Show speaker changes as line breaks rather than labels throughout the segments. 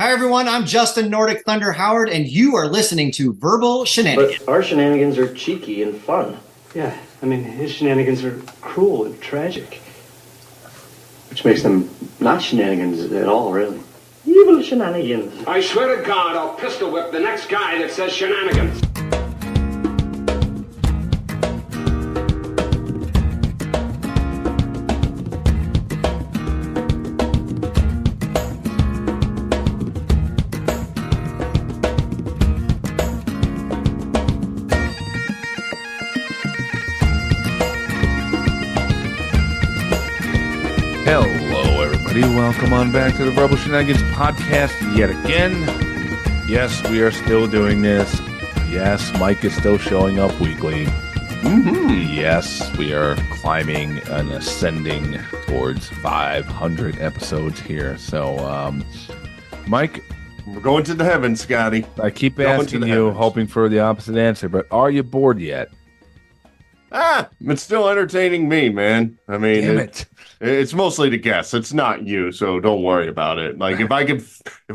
Hi, everyone. I'm Justin Nordic Thunder Howard, and you are listening to Verbal Shenanigans.
But our shenanigans are cheeky and fun.
Yeah, I mean, his shenanigans are cruel and tragic.
Which makes them not shenanigans at all, really. Evil shenanigans.
I swear to God, I'll pistol whip the next guy that says shenanigans.
Welcome on back to the Verbal Shenanigans podcast yet again. Yes, we are still doing this. Yes, Mike is still showing up weekly. Yes, we are climbing and ascending towards 500 episodes here. So, Mike,
we're going to the heavens, Scotty.
I keep asking you, hoping for the opposite answer, but are you bored yet?
It's still entertaining me, man. I mean,
damn it.
It's mostly the guests. It's not you, so don't worry about it. Like if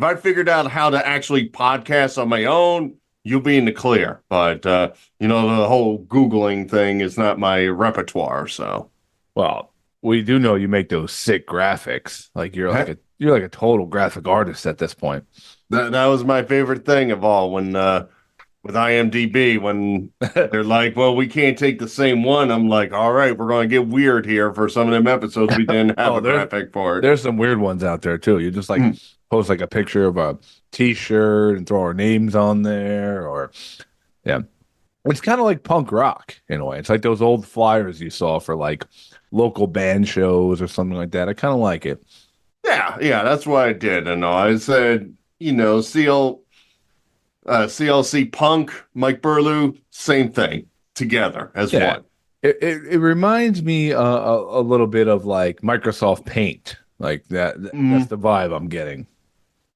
I figured out how to actually podcast on my own, you'll be in the clear. But the whole Googling thing is not my repertoire. So,
well, we do know you make those sick graphics. Like you're like a total graphic artist at this point.
That was my favorite thing of all when. With IMDb, when they're like, well, we can't take the same one. I'm like, all right, we're going to get weird here for some of them episodes. We didn't have a graphic for it.
There's some weird ones out there, too. You just post like a picture of a T-shirt and throw our names on there. Or, yeah. It's kind of like punk rock in a way. It's like those old flyers you saw for like local band shows or something like that. I kind of like it.
Yeah, that's what I did. And I said, CLC Punk, Mike Burlew, same thing, together as one.
It reminds me a little bit of like Microsoft Paint, like that. That's the vibe I'm getting.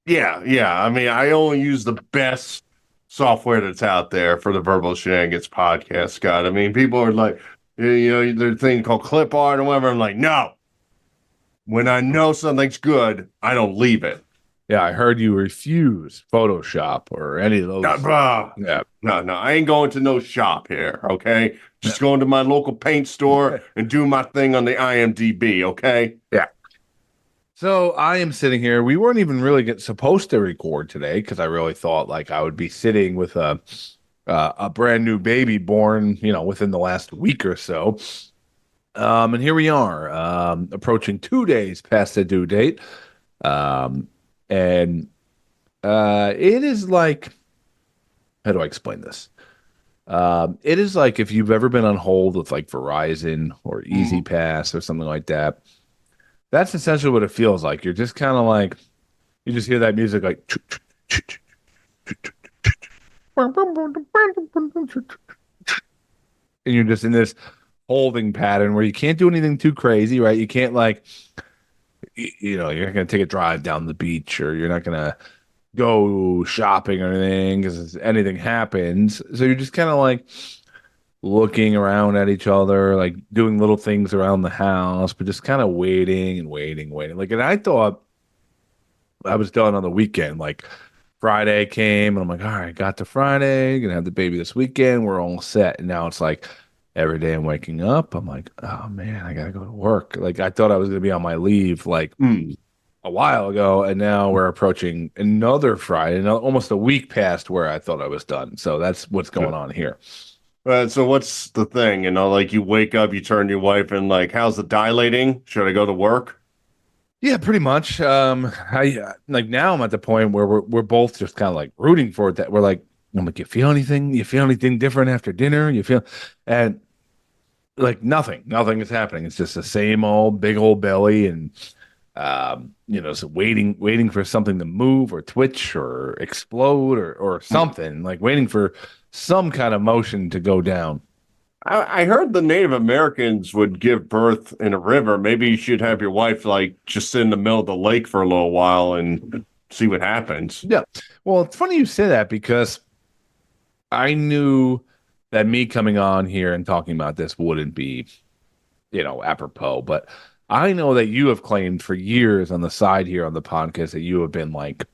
Yeah. I mean, I only use the best software that's out there for the Verbal Shenanigans podcast, Scott. I mean, people are like, there's a thing called clip art or whatever. I'm like, no. When I know something's good, I don't leave it.
Yeah, I heard you refuse Photoshop or any of those.
No, I ain't going to no shop here, okay? Just going to my local paint store and do my thing on the IMDb, okay?
Yeah. So I am sitting here. We weren't even really supposed to record today because I really thought like I would be sitting with a brand new baby born, within the last week or so. And here we are, approaching 2 days past the due date. And it is like, how do I explain this? It is like if you've ever been on hold with like Verizon or Easy Pass or something like that. That's essentially what it feels like. You're just kind of like, you just hear that music like, and you're just in this holding pattern where you can't do anything too crazy, right? You can't like, you're not going to take a drive down the beach or you're not going to go shopping or anything because anything happens. So you're just kind of like looking around at each other, like doing little things around the house, but just kind of waiting and waiting. Like, and I thought I was done on the weekend. Like Friday came and I'm like, all right, got to Friday, going to have the baby this weekend. We're all set. And now it's like, every day I'm waking up, I'm like, oh man, I gotta go to work. Like I thought I was gonna be on my leave like a while ago, and now we're approaching another Friday, almost a week past where I thought I was done. So that's what's going on here.
So what's the thing? Like you wake up, you turn to your wife, and like, how's the dilating? Should I go to work?
Yeah, pretty much. I like now I'm at the point where we're both just kind of like rooting for it. That we're like, I'm like, you feel anything? You feel anything different after dinner? And like nothing is happening. It's just the same old big old belly and, so waiting for something to move or twitch or explode or something, like waiting for some kind of motion to go down.
I heard the Native Americans would give birth in a river. Maybe you should have your wife like just sit in the middle of the lake for a little while and see what happens.
Yeah. Well, it's funny you say that because I knew that me coming on here and talking about this wouldn't be, apropos, but I know that you have claimed for years on the side here on the podcast that you have been like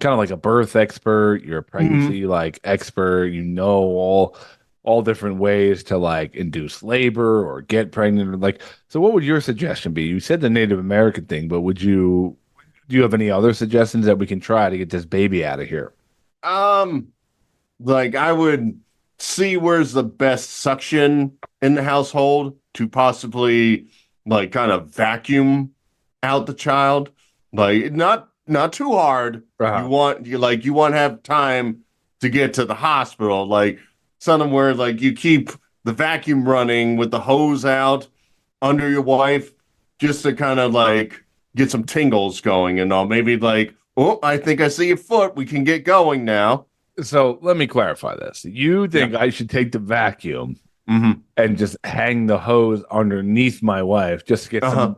kind of like a birth expert, you're a pregnancy like expert, you know all different ways to like induce labor or get pregnant. Like, so what would your suggestion be? You said the Native American thing, but do you have any other suggestions that we can try to get this baby out of here?
Um, like I would see where's the best suction in the household to possibly like kind of vacuum out the child. Like not too hard. You want to have time to get to the hospital. Like something where like you keep the vacuum running with the hose out under your wife just to kind of like get some tingles going and all. Maybe like, oh, I think I see a foot. We can get going now.
So let me clarify this. You think I should take the vacuum and just hang the hose underneath my wife just to get some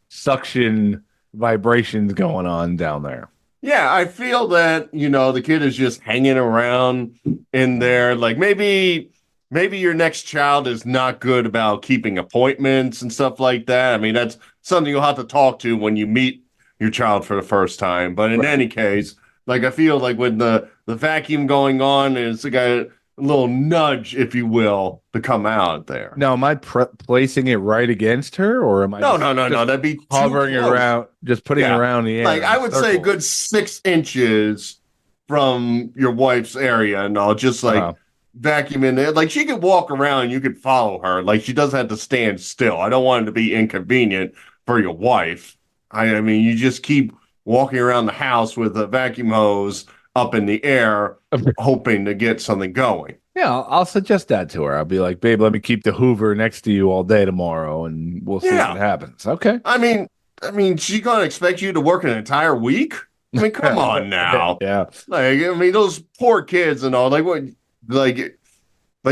suction vibrations going on down there?
Yeah, I feel that, the kid is just hanging around in there. Like maybe your next child is not good about keeping appointments and stuff like that. I mean, that's something you'll have to talk to when you meet your child for the first time. But in any case, like I feel like with the vacuum going on, it's like a little nudge, if you will, to come out there.
Now, am I placing it right against her, or am I
No. That'd be
hovering around, just putting it around the air?
Like I would say a good 6 inches from your wife's area, and I'll just like vacuum in there. Like she could walk around, you could follow her. Like she doesn't have to stand still. I don't want it to be inconvenient for your wife. I mean, you just keep walking around the house with a vacuum hose up in the air, hoping to get something going.
Yeah, I'll suggest that to her. I'll be like, babe, let me keep the Hoover next to you all day tomorrow, and we'll see what happens. Okay.
I mean, she gonna expect you to work an entire week? I mean, come on now.
Yeah.
Like, I mean, those poor kids and all. Like, what? Like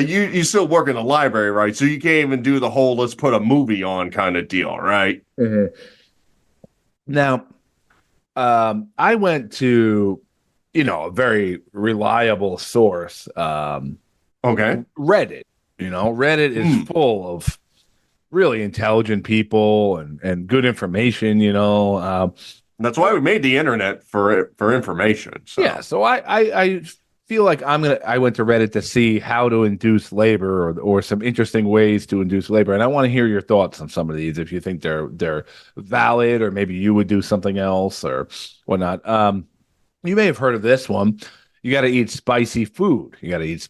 you still work in the library, right? So you can't even do the whole let's put a movie on kind of deal, right?
Mm-hmm. Now, I went to, a very reliable source.
Okay.
Reddit. Reddit is full of really intelligent people and good information.
That's why we made the internet for information. So.
Yeah. So I feel like I went to Reddit to see how to induce labor or some interesting ways to induce labor. And I want to hear your thoughts on some of these, if you think they're valid, or maybe you would do something else or whatnot. You may have heard of this one. You got to eat spicy food. You got to eat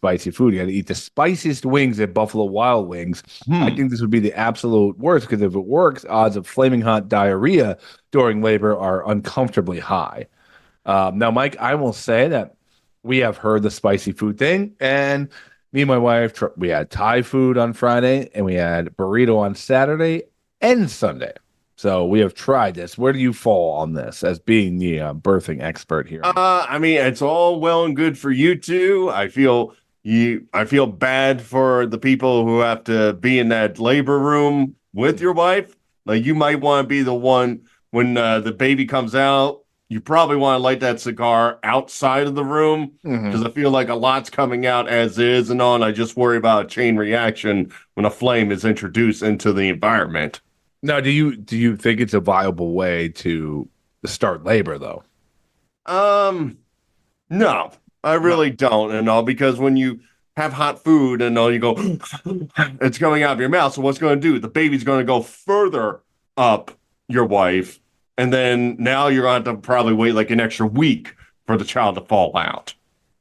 the spiciest wings at Buffalo Wild Wings. I think this would be the absolute worst, because if it works, odds of flaming hot diarrhea during labor are uncomfortably high. Now, Mike, I will say that we have heard the spicy food thing, and me and my wife, we had Thai food on Friday, and we had burrito on Saturday and Sunday. So we have tried this. Where do you fall on this as being the birthing expert here?
I mean, it's all well and good for you two. I feel bad for the people who have to be in that labor room with your wife. Like, you might want to be the one when the baby comes out. You probably want to light that cigar outside of the room, because I feel like a lot's coming out as is and all. And I just worry about a chain reaction when a flame is introduced into the environment.
Now, do you think it's a viable way to start labor, though?
No, I really don't, and all, because when you have hot food and all, you go, it's coming out of your mouth. So what's going to do? The baby's going to go further up your wife, and then now you're going to have to probably wait like an extra week for the child to fall out.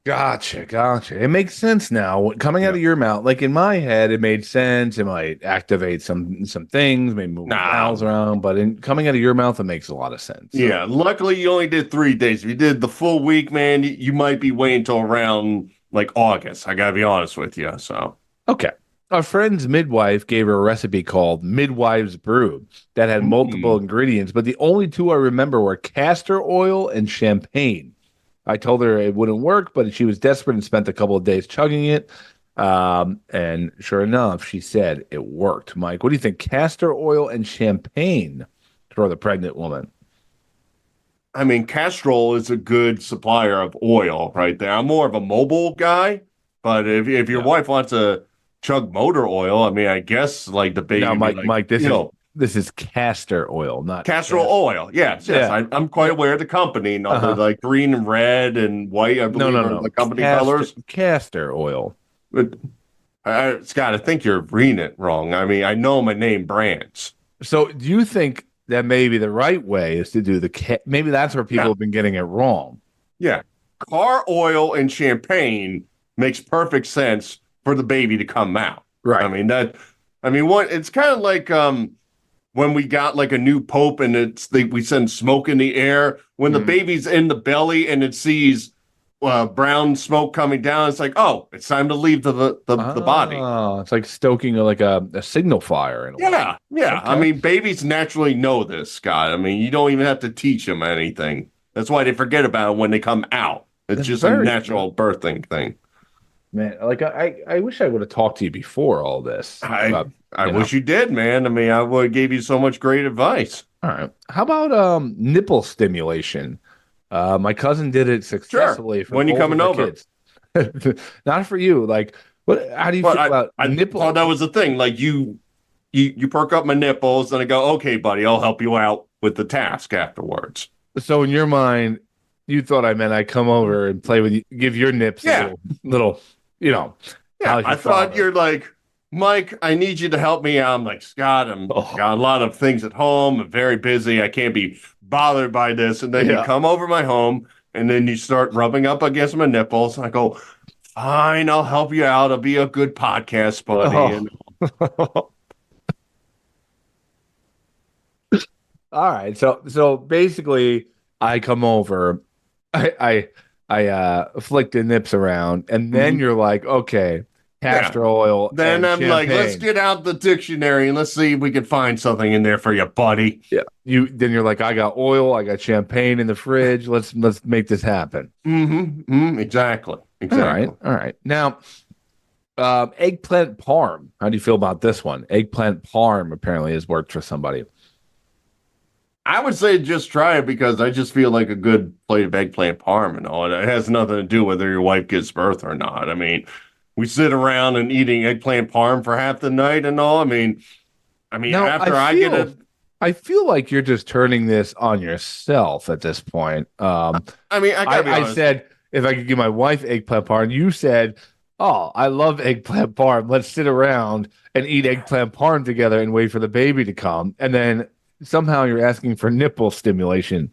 Gotcha. It makes sense now. Coming out of your mouth, like in my head, it made sense. It might activate some things, maybe move bowels around, but coming out of your mouth, it makes a lot of sense. So.
Yeah, luckily you only did 3 days. If you did the full week, man, you might be waiting until around like August. I gotta be honest with you. So
okay. Our friend's midwife gave her a recipe called Midwife's Brew that had multiple ingredients, but the only two I remember were castor oil and champagne. I told her it wouldn't work, but she was desperate and spent a couple of days chugging it. And sure enough, she said it worked. Mike, what do you think? Castor oil and champagne for the pregnant woman?
I mean, Castrol is a good supplier of oil right there. I'm more of a mobile guy, but if your wife wants to chug motor oil, I mean, I guess like the baby.
Now, Mike, this this is castor oil, not
Castor oil. Yes.
Yeah.
I'm quite aware of the company. And all the like green and red and white, I believe, are the company colors.
Castor oil.
But Scott, I think you're reading it wrong. I mean, I know my name brands.
So do you think that maybe the right way is to do maybe that's where people have been getting it wrong?
Yeah. Car oil and champagne makes perfect sense for the baby to come out.
Right.
It's kind of like when we got like a new pope and we send smoke in the air. When the baby's in the belly and it sees brown smoke coming down, it's like, oh, it's time to leave the body.
Oh, it's like stoking a signal fire.
Yeah.
Okay.
I mean, babies naturally know this, Scott. I mean, you don't even have to teach them anything. That's why they forget about it when they come out. It's just a natural birthing thing.
Man, like I wish I would have talked to you before all this.
I wish you did, man. I mean, I would have gave you so much great advice.
All right. How about nipple stimulation? My cousin did it successfully.
Sure. When you coming over?
Kids. Not for you. Like, what? How do you feel about nipple?
Thought that was the thing. Like you perk up my nipples, and I go, okay, buddy, I'll help you out with the task afterwards.
So in your mind, you thought I meant I'd come over and play with you, give your nips a little,
Yeah, I thought you're like, Mike, I need you to help me out. I'm like, Scott, got a lot of things at home. I'm very busy. I can't be bothered by this. And then you come over my home, and then you start rubbing up against my nipples. I go, fine, I'll help you out. I'll be a good podcast buddy.
Oh. All right. So basically, I come over, I flick the nips around, and then you're like, okay, castor oil.
Then I'm
champagne.
like, let's get out the dictionary and let's see if we can find something in there for you, buddy.
Yeah. Then you're like, I got oil, I got champagne in the fridge. Let's make this happen.
Exactly.
All right. Now, eggplant parm. How do you feel about this one? Eggplant parm apparently has worked for somebody.
I would say just try it because I just feel like a good plate of eggplant parm and all. It has nothing to do whether your wife gives birth or not. I mean, we sit around and eating eggplant parm for half the night and all. I mean,
I feel like you're just turning this on yourself at this point.
I gotta be honest.
I said if I could give my wife eggplant parm, you said, "Oh, I love eggplant parm. Let's sit around and eat eggplant parm together and wait for the baby to come." And then somehow you're asking for nipple stimulation.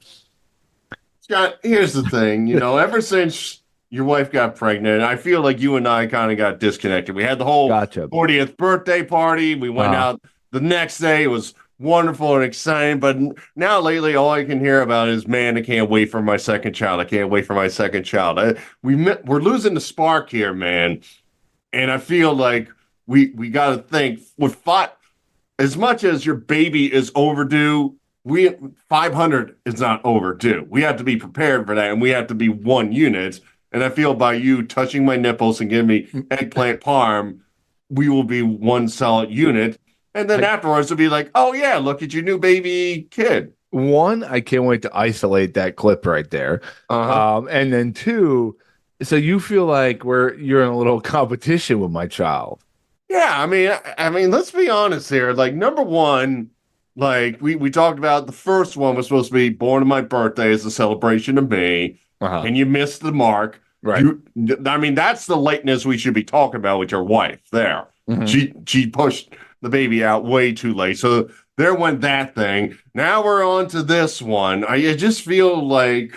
Scott, here's the thing. Ever since your wife got pregnant, I feel like you and I kind of got disconnected. We had the whole 40th birthday party. We went out the next day. It was wonderful and exciting. But now lately, all I can hear about is, man, I can't wait for my second child. I can't wait for my second child. We're losing the spark here, man. And I feel like we got to think with as much as your baby is overdue, 500 is not overdue. We have to be prepared for that, and we have to be one unit. And I feel by you touching my nipples and giving me eggplant parm, we will be one solid unit. And then afterwards, it'll be like, oh, yeah, look at your new baby kid.
One, I can't wait to isolate that clip right there. And then two, so you feel like you're in a little competition with my child.
Yeah, I mean, let's be honest here. Like, number one, like we talked about, the first one was supposed to be born on my birthday as a celebration of me, and you missed the mark.
Right.
That's the lateness we should be talking about with your wife there. She pushed the baby out way too late. So there went that thing. Now we're on to this one. I just feel like,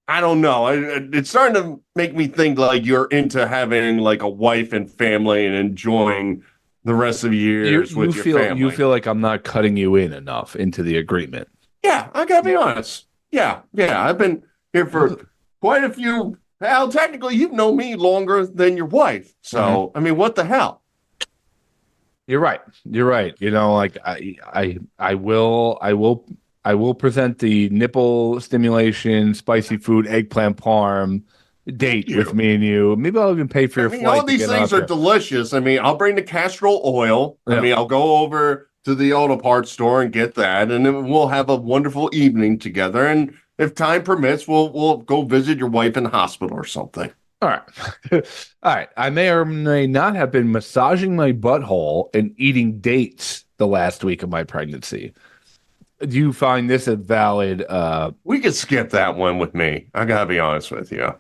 I don't know. It's starting to make me think like you're into having like a wife and family and enjoying the rest of years with your family.
You feel like I'm not cutting you in enough into the agreement.
Yeah, I gotta be honest. Yeah. I've been here for quite a few. Hell, technically, you've known me longer than your wife. So, I mean, what the hell?
You're right. Like I will present the nipple stimulation, spicy food, eggplant parm date with me and you. Maybe I'll even pay for your flight.
All these things are delicious. I mean, I'll bring the castor oil. Yeah. I mean, I'll go over to the auto parts store and get that, and then we'll have a wonderful evening together. And if time permits, we'll go visit your wife in the hospital or something.
All right. I may or may not have been massaging my butthole and eating dates the last week of my pregnancy. Do you find this a valid?
We could skip that one with me. I gotta be honest with you.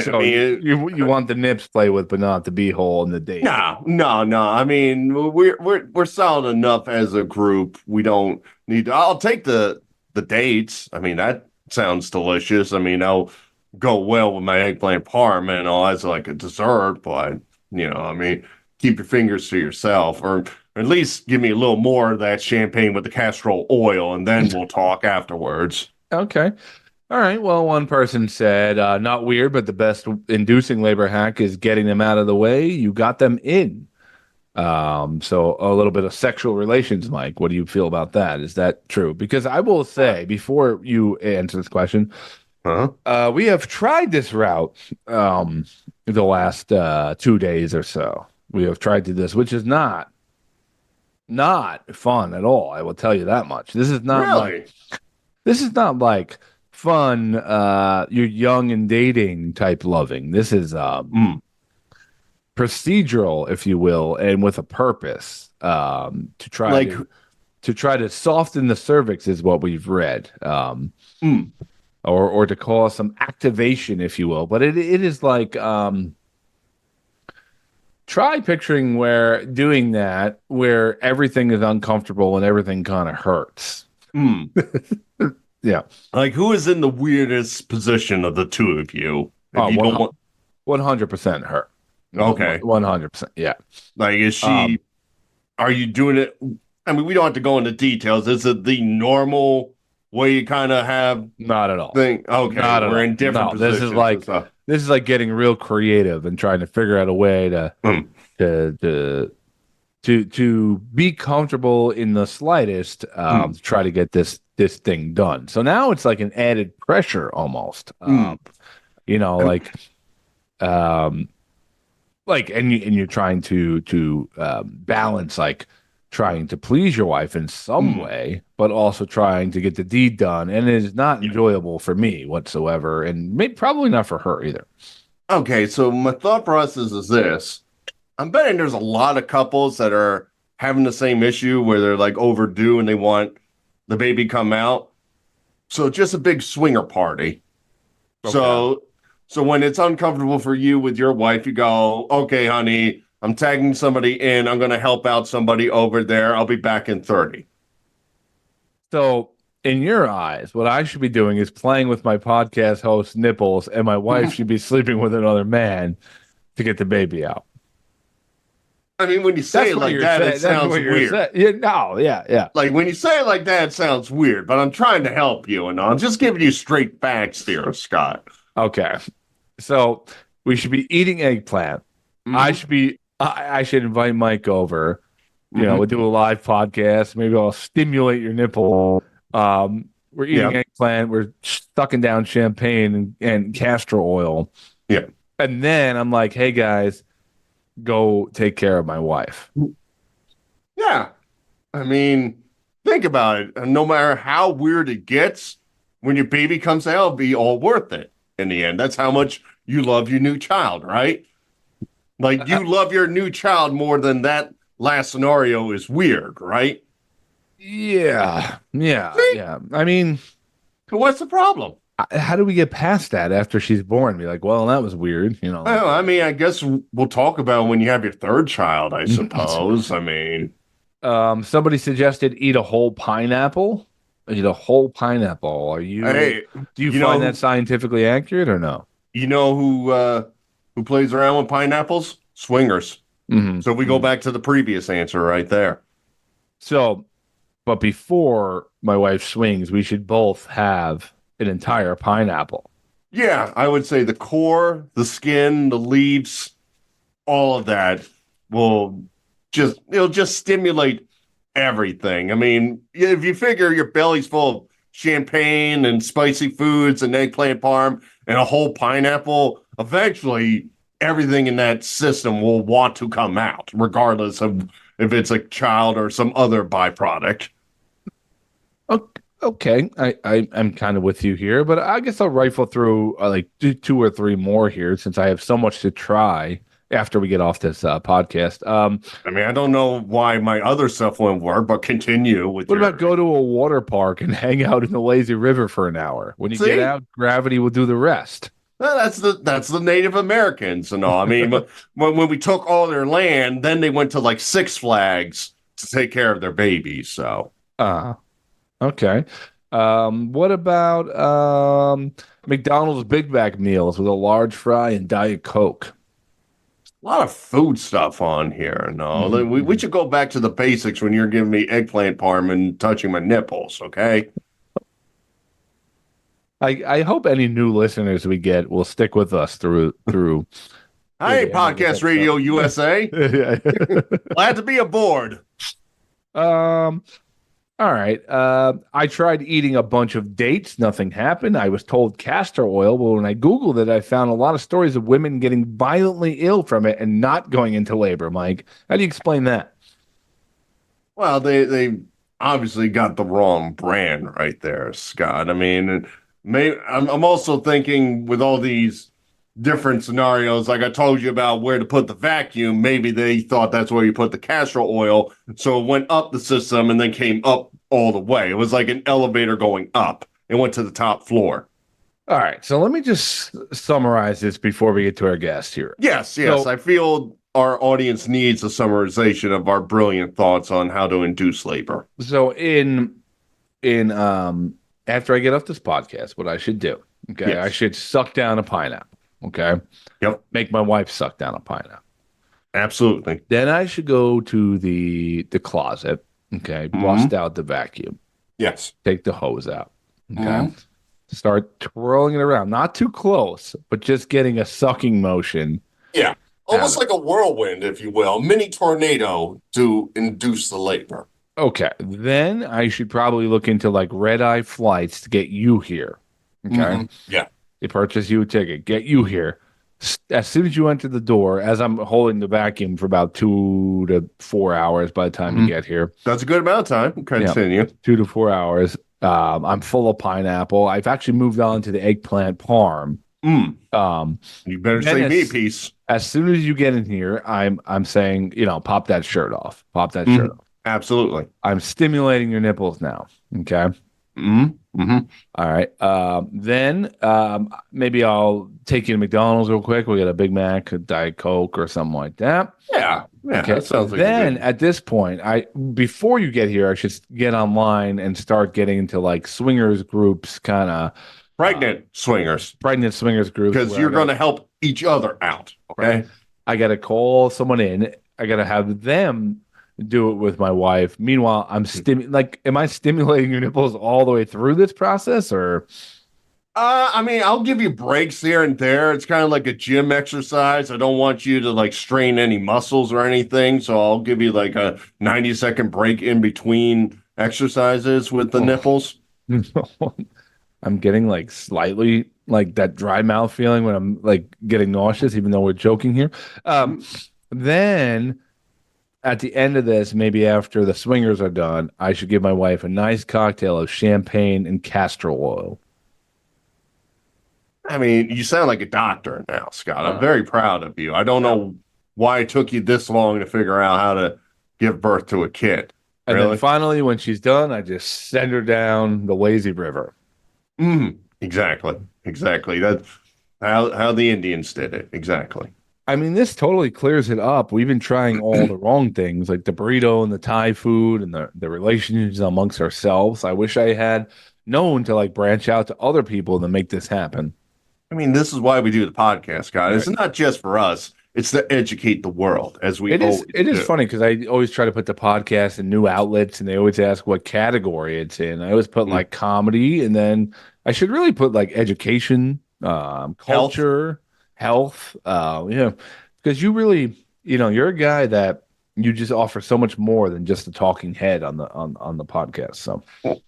So you want the nips play with, but not the beehole and the date.
No. I mean, we're solid enough as a group. We don't need to. I'll take the dates. I mean, that sounds delicious. I mean, I'll go well with my eggplant parm and all as like a dessert, but I mean, keep your fingers to yourself, or at least give me a little more of that champagne with the castor oil, and then we'll talk afterwards.
Okay. All right. Well, one person said, not weird, but the best inducing labor hack is getting them out of the way. You got them in. So a little bit of sexual relations, Mike. What do you feel about that? Is that true? Because I will say, before you answer this question, we have tried this route the last 2 days or so. We have tried to do this, which is not fun at all. I will tell you that much. This is not like fun, you're young and dating type loving. This is procedural, if you will, and with a purpose, to try to soften the cervix is what we've read, or to cause some activation, if you will. But it is like, try picturing doing that where everything is uncomfortable and everything kind of hurts. Yeah.
Like, who is in the weirdest position of the two of you?
100% her.
Okay.
100%. Yeah.
Like, is she, are you doing it? I mean, we don't have to go into details. Is it the normal way you kind of have?
Not at all.
Okay.
Not at
we're
all.
in different positions.
This is like getting real creative and trying to figure out a way to be comfortable in the slightest, to try to get this thing done. So now it's like an added pressure almost. And you're trying to balance, like trying to please your wife in some way, but also trying to get the deed done. And it is not enjoyable for me whatsoever, and probably not for her either.
Okay, so my thought process is this. I'm betting there's a lot of couples that are having the same issue where they're like overdue and they want the baby come out. So just a big swinger party. Okay. So when it's uncomfortable for you with your wife, you go, okay, honey, I'm tagging somebody in. I'm going to help out somebody over there. I'll be back in 30.
So in your eyes, what I should be doing is playing with my podcast host nipples, and my wife should be sleeping with another man to get the baby out.
I mean, when you say it like that, it sounds weird.
Yeah.
Like, when you say it like that, it sounds weird, but I'm trying to help you, and I'm just giving you straight facts here, Scott.
Okay. So we should be eating eggplant. I should invite Mike over. We'll do a live podcast. Maybe I'll stimulate your nipple. We're eating eggplant. We're sucking down champagne and castor oil.
Yeah.
And then I'm like, hey, guys, go take care of my wife.
Yeah. I mean, think about it. No matter how weird it gets, when your baby comes out, it'll be all worth it in the end. That's how much you love your new child, right? Like, you love your new child more than that last scenario is weird, right?
Yeah. I mean,
what's the problem?
How do we get past that after she's born? Be like, well, that was weird,
Well, I mean, I guess we'll talk about when you have your third child, I suppose. I mean,
somebody suggested eat a whole pineapple. Eat a whole pineapple. Do you find that scientifically accurate or no?
You know who plays around with pineapples? Swingers. Mm-hmm. So we go back to the previous answer right there.
So, but before my wife swings, we should both have an entire pineapple.
Yeah, I would say the core, the skin, the leaves, all of that it'll just stimulate everything. I mean, if you figure your belly's full of champagne and spicy foods and eggplant parm and a whole pineapple, eventually everything in that system will want to come out, regardless of if it's a child or some other byproduct.
Okay, I'm kind of with you here, but I guess I'll rifle through like 2 or 3 more here since I have so much to try. after we get off this podcast.
I mean, I don't know why my other stuff won't work, but continue with
What
your...
about go to a water park and hang out in the lazy river for an hour? When you
See?
get out, gravity will do the rest.
Well, that's the Native Americans and all. I mean, but when we took all their land, then they went to like Six Flags to take care of their babies. So,
Okay. What about McDonald's Big Mac meals with a large fry and Diet Coke?
a lot of food stuff on here. No, we should go back to the basics when you're giving me eggplant parm and touching my nipples. Okay.
I hope any new listeners we get will stick with us through.
Hi, Podcast Radio USA. Glad to be aboard.
All right. I tried eating a bunch of dates. Nothing happened. I was told castor oil, but when I Googled it, I found a lot of stories of women getting violently ill from it and not going into labor. Mike, how do you explain that?
Well, they obviously got the wrong brand right there, Scott. I mean, I'm also thinking with all these different scenarios, like I told you about where to put the vacuum, maybe they thought that's where you put the castor oil. So it went up the system and then came up all the way. It was like an elevator going up. It went to the top floor.
All right. So let me just summarize this before we get to our guest here.
Yes.
So-
I feel our audience needs a summarization of our brilliant thoughts on how to induce labor.
So in after I get off this podcast, what I should do, okay,
Yes.
I should suck down a pineapple. Okay.
Yep.
Make my wife suck down a pineapple.
Absolutely.
Then I should go to the closet. Okay. Bust out the vacuum.
Yes.
Take the hose out. Okay. Start twirling it around. Not too close, but just getting a sucking motion.
Yeah. Almost like a whirlwind, if you will, mini tornado to induce the labor.
Okay. Then I should probably look into like red eye flights to get you here. Okay.
Yeah.
They purchase you a ticket, get you here. As soon as you enter the door, as I'm holding the vacuum for about 2 to 4 hours by the time you get here.
That's a good amount of time. Continue.
2 to 4 hours. I'm full of pineapple. I've actually moved on to the eggplant parm.
You better save me a piece.
As soon as you get in here, I'm saying, pop that shirt off. Pop that shirt off.
Absolutely.
I'm stimulating your nipples now. Okay. All right. Then maybe I'll take you to McDonald's real quick. We'll get a Big Mac, a Diet Coke, or something like that.
Yeah.
Okay.
That sounds like
then at this point, before you get here, I should get online and start getting into like swingers groups, kind of
pregnant swingers
groups.
Because you're going to help each other out. Okay.
Right. I got to call someone in. I got to have them do it with my wife. Meanwhile, I'm am I stimulating your nipples all the way through this process, or?
I mean, I'll give you breaks here and there. It's kind of like a gym exercise. I don't want you to like strain any muscles or anything, so I'll give you like a 90-second break in between exercises with the nipples.
I'm getting like slightly like that dry mouth feeling when I'm like getting nauseous, even though we're joking here. Then at the end of this, maybe after the swingers are done, I should give my wife a nice cocktail of champagne and castor oil.
I mean, you sound like a doctor now, Scott. I'm very proud of you. I don't know why it took you this long to figure out how to give birth to a kid.
And then finally, when she's done, I just send her down the lazy river.
Exactly. That's how the Indians did it. Exactly.
I mean, this totally clears it up. We've been trying all the wrong things, like the burrito and the Thai food and the relationships amongst ourselves. I wish I had known to like branch out to other people to make this happen.
I mean, this is why we do the podcast, guys. It's not just for us. It's to educate the world, as we always do.
It is funny because I always try to put the podcast in new outlets, and they always ask what category it's in. I always put like comedy, and then I should really put like education, culture, health. Because you really, you're a guy that you just offer so much more than just a talking head on the podcast. So,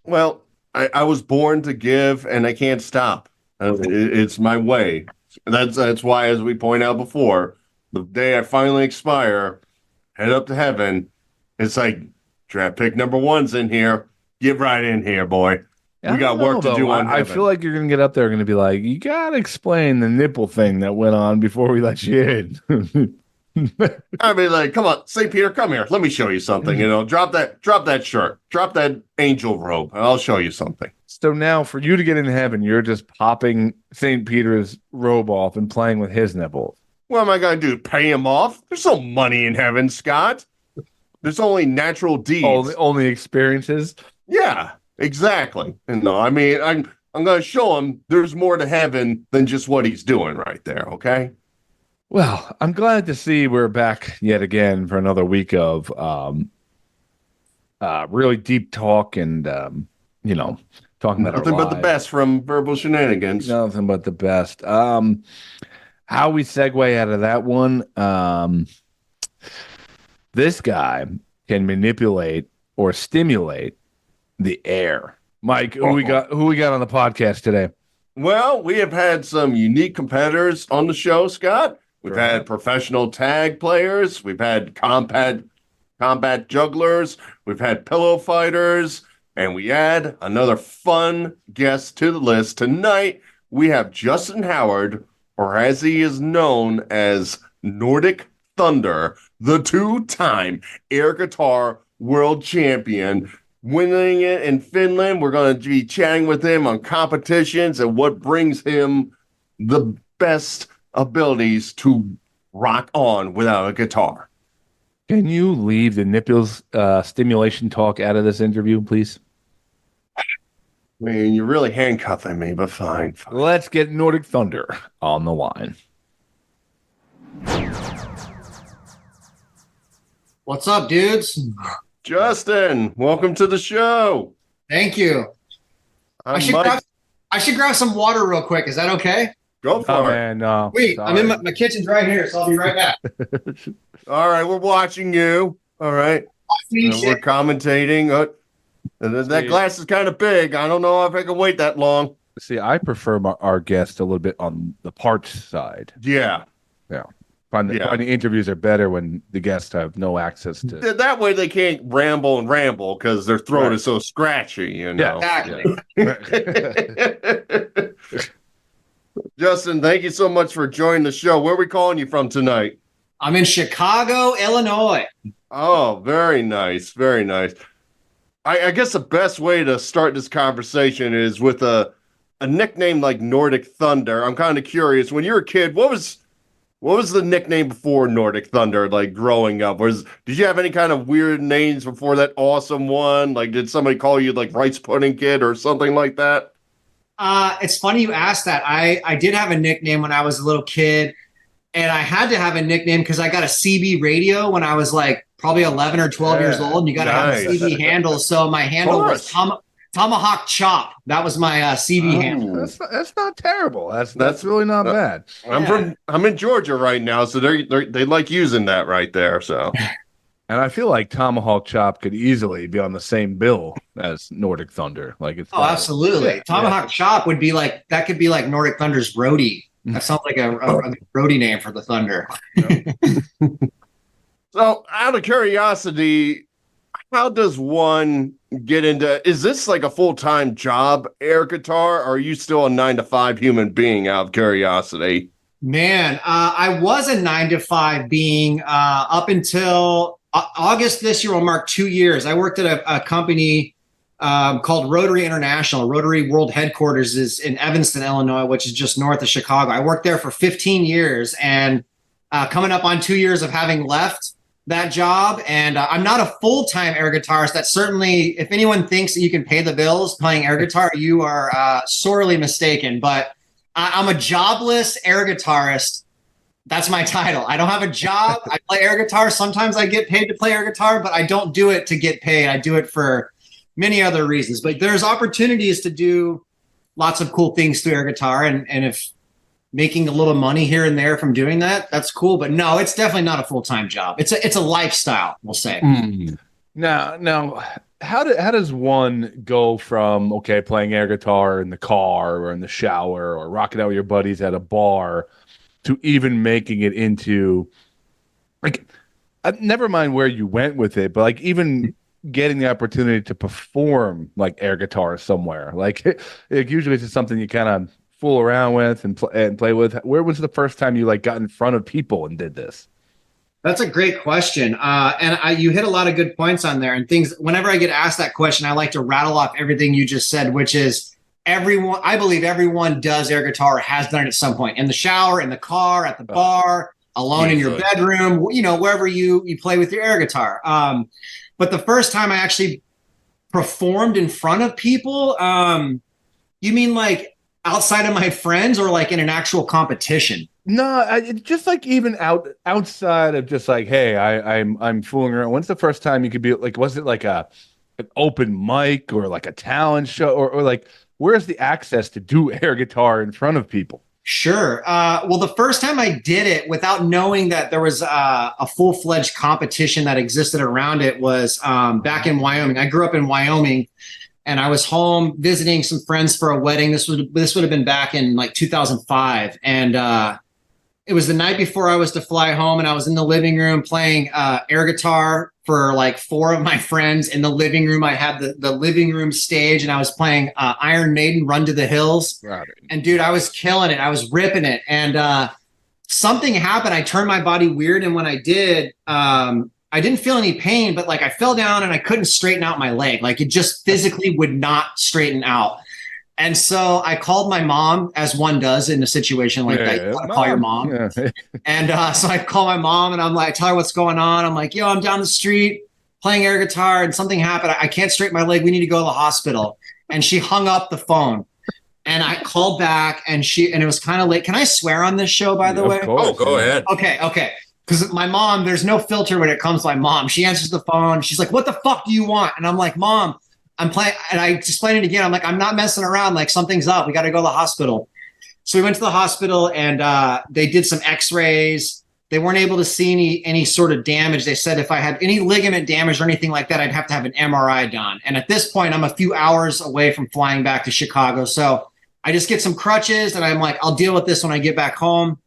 well, I was born to give, and I can't stop. It's my way. That's why, as we point out before, the day I finally expire, head up to heaven. It's like draft pick number 1's in here. Get right in here, boy. We got work to do on heaven.
I feel like you're gonna get up there, going to be like, you gotta explain the nipple thing that went on before we let you in.
I mean, like, come on, St. Peter, come here. Let me show you something. Drop that shirt, drop that angel robe, and I'll show you something.
So now for you to get into heaven, you're just popping St. Peter's robe off and playing with his nipples.
What am I going to do? Pay him off? There's no money in heaven, Scott. There's only natural deeds.
Only experiences.
Yeah, exactly. I mean, I'm going to show him there's more to heaven than just what he's doing right there, okay?
Well, I'm glad to see we're back yet again for another week of really deep talk and, talking about
nothing but the best from Verbal Shenanigans.
Nothing but the best. How we segue out of that one, this guy can manipulate or stimulate the air. Mike, who we got on the podcast today?
Well, we have had some unique competitors on the show, Scott. We've had professional tag players. We've had combat jugglers. We've had pillow fighters. And we add another fun guest to the list. Tonight, we have Justin Howard, or as he is known as Nordic Thunder, the two-time air guitar world champion, winning it in Finland. We're going to be chatting with him on competitions and what brings him the best abilities to rock on without a guitar.
Can you leave the nipples stimulation talk out of this interview, please?
I mean, you're really handcuffing me, but fine.
Let's get Nordic Thunder on the line.
What's up, dudes?
Justin, welcome to the show.
Thank you. I should grab some water real quick. Is that okay?
Go for it.
Man, no.
Wait,
Sorry.
I'm in my kitchen's right here, so I'll be right back.
All right, we're watching you. All right. We're commentating. That glass is kind of big. I don't know if I can wait that long.
See, I prefer our guest a little bit on the parts side.
Yeah.
Yeah. Find the interviews are better when the guests have no access to.
That way they can't ramble because their throat is so scratchy,
Yeah, exactly.
Justin, thank you so much for joining the show. Where are we calling you from tonight?
I'm in Chicago, Illinois.
Oh, very nice. Very nice. I guess the best way to start this conversation is with a nickname like Nordic Thunder. I'm kind of curious. When you were a kid, what was the nickname before Nordic Thunder, like growing up? Did you have any kind of weird names before that awesome one? Like, did somebody call you like Rice Pudding Kid or something like that?
It's funny you asked that. I did have a nickname when I was a little kid, and I had to have a nickname because I got a CB radio when I was like probably 11 or 12 years old, and you got to have a CB handle. So my handle was Tomahawk Chop. That was my CB handle.
That's not terrible. That's really not bad.
I'm in Georgia right now, so they like using that right there. So,
and I feel like Tomahawk Chop could easily be on the same bill as Nordic Thunder. Like it's
absolutely. Tomahawk Chop could be like Nordic Thunder's roadie. That sounds like a roadie name for the Thunder.
So, out of curiosity, how does one get into? Is this like a full-time job, air guitar, or are you still a 9-to-5 human being? Out of curiosity,
man, I was a 9-to-5 being up until August this year will mark 2 years. I worked at a company called Rotary International. Rotary World Headquarters is in Evanston, Illinois, which is just north of Chicago. I worked there for 15 years and coming up on 2 years of having left that job. And I'm not a full-time air guitarist. That certainly, if anyone thinks that you can pay the bills playing air guitar, you are sorely mistaken. But I'm a jobless air guitarist. That's my title. I don't have a job. I play air guitar. Sometimes I get paid to play air guitar, but I don't do it to get paid. I do it for many other reasons. But there's opportunities to do lots of cool things through air guitar. And if making a little money here and there from doing that, that's cool. But no, it's definitely not a full-time job. It's a lifestyle, we'll say.
Now, how does one go from playing air guitar in the car or in the shower or rocking out with your buddies at a bar to even making it into never mind where you went with it, but like even getting the opportunity to perform like air guitar somewhere? Usually it's just something you kind of fool around with and play with. Where was the first time you got in front of people and did this?
That's a great question. You hit a lot of good points on there and things. Whenever I get asked that question, I like to rattle off everything you just said, which is I believe everyone does air guitar or has done it at some point, in the shower, in the car, at the bar, alone in your bedroom, wherever you play with your air guitar. But the first time I actually performed in front of people, you mean like outside of my friends or like in an actual competition?
No, it's just like even outside of just like, hey, I'm fooling around. When's the first time you could be like? Was it like an open mic or like a talent show or like where's the access to do air guitar in front of people?
Sure. Well, the first time I did it without knowing that there was a full-fledged competition that existed around it was back in Wyoming. I grew up in Wyoming. And I was home visiting some friends for a wedding. This would have been back in like 2005, and it was the night before I was to fly home, and I was in the living room playing air guitar for like 4 of my friends in the living room. I had the living room stage, and I was playing Iron Maiden, "Run to the Hills." Right. And dude, I was killing it. I was ripping it, and something happened. I turned my body weird, and when I did, I didn't feel any pain, but like I fell down and I couldn't straighten out my leg. Like it just physically would not straighten out. And so I called my mom, as one does in a situation like that. You gotta call your mom. Yeah. And so I call my mom and I'm like, tell her what's going on. I'm like, I'm down the street playing air guitar and something happened. I can't straighten my leg. We need to go to the hospital. And she hung up the phone. And I called back and it was kind of late. Can I swear on this show, by the way?
Oh, go ahead.
Okay. Because my mom, there's no filter when it comes to my mom. She answers the phone. She's like, what the fuck do you want? And I'm like, Mom, I'm playing. And I explained it again. I'm like, I'm not messing around. Like something's up. We got to go to the hospital. So we went to the hospital and they did some x-rays. They weren't able to see any sort of damage. They said if I had any ligament damage or anything like that, I'd have to have an MRI done. And at this point, I'm a few hours away from flying back to Chicago. So I just get some crutches and I'm like, I'll deal with this when I get back home.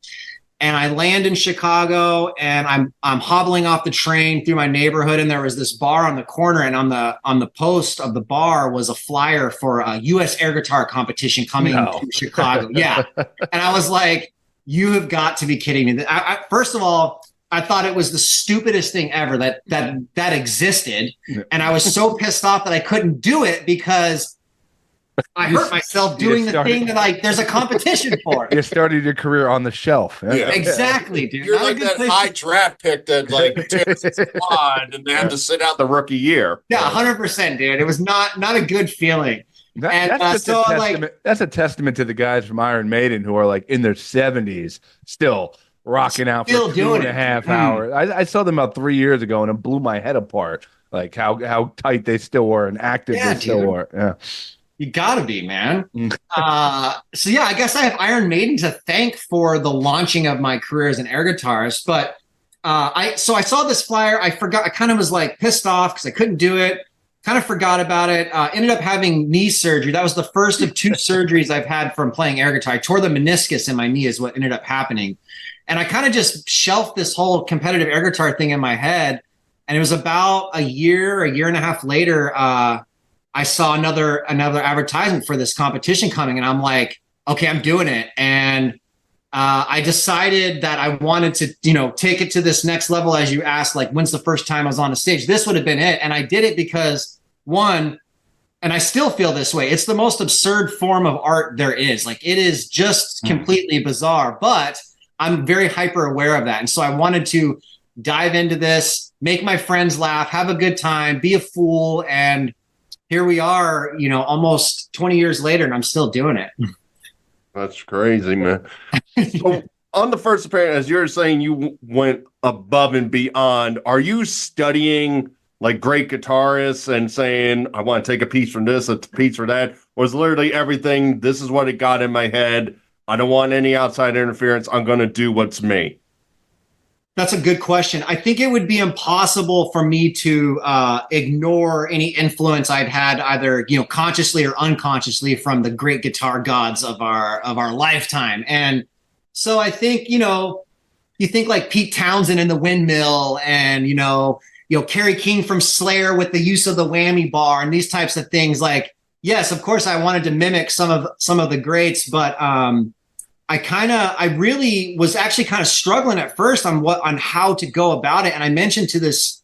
And I land in Chicago and I'm hobbling off the train through my neighborhood. And there was this bar on the corner, and on the post of the bar was a flyer for a U.S. air guitar competition coming to Chicago. Yeah. And I was like, you have got to be kidding me. First of all, I thought it was the stupidest thing ever that existed. And I was so pissed off that I couldn't do it because I hurt myself doing the thing that there's a competition for.
You started your career on the shelf.
Yeah.
Exactly, dude.
You're like that high draft pick that took the squad and they had to sit out the rookie year.
Yeah, 100%, dude. It was not a good feeling.
That's a testament to the guys from Iron Maiden who are like in their 70s still rocking out for 2.5 hours. I saw them about 3 years ago and it blew my head apart. Like how tight they still were and active they still were. Yeah.
You gotta be, man. So yeah, I guess I have Iron Maiden to thank for the launching of my career as an air guitarist. But I saw this flyer. I forgot. I kind of was like pissed off because I couldn't do it. Kind of forgot about it. Ended up having knee surgery. That was the first of 2 surgeries I've had from playing air guitar. I tore the meniscus in my knee is what ended up happening. And I kind of just shelved this whole competitive air guitar thing in my head. And it was about a year and a half later, I saw another advertisement for this competition coming, and I'm like, okay, I'm doing it. And I decided that I wanted to, take it to this next level. As you asked, like, when's the first time I was on a stage? This would have been it. And I did it because, one, and I still feel this way, it's the most absurd form of art there is. Like, it is just completely bizarre, but I'm very hyper aware of that. And so I wanted to dive into this, make my friends laugh, have a good time, be a fool, and here we are, almost 20 years later, and I'm still doing it.
That's crazy, man. So on the first appearance, as you're saying, you went above and beyond. Are you studying like great guitarists and saying, I want to take a piece from this, a piece for that? Or is literally everything, this is what it got in my head. I don't want any outside interference. I'm going to do what's me.
That's a good question. I think it would be impossible for me to ignore any influence I'd had, either consciously or unconsciously, from the great guitar gods of our lifetime. And so I think you think like Pete Townsend in the Windmill, and Kerry King from Slayer with the use of the whammy bar and these types of things. Like, yes, of course, I wanted to mimic some of the greats, but I really was actually kind of struggling at first on how to go about it. And I mentioned to this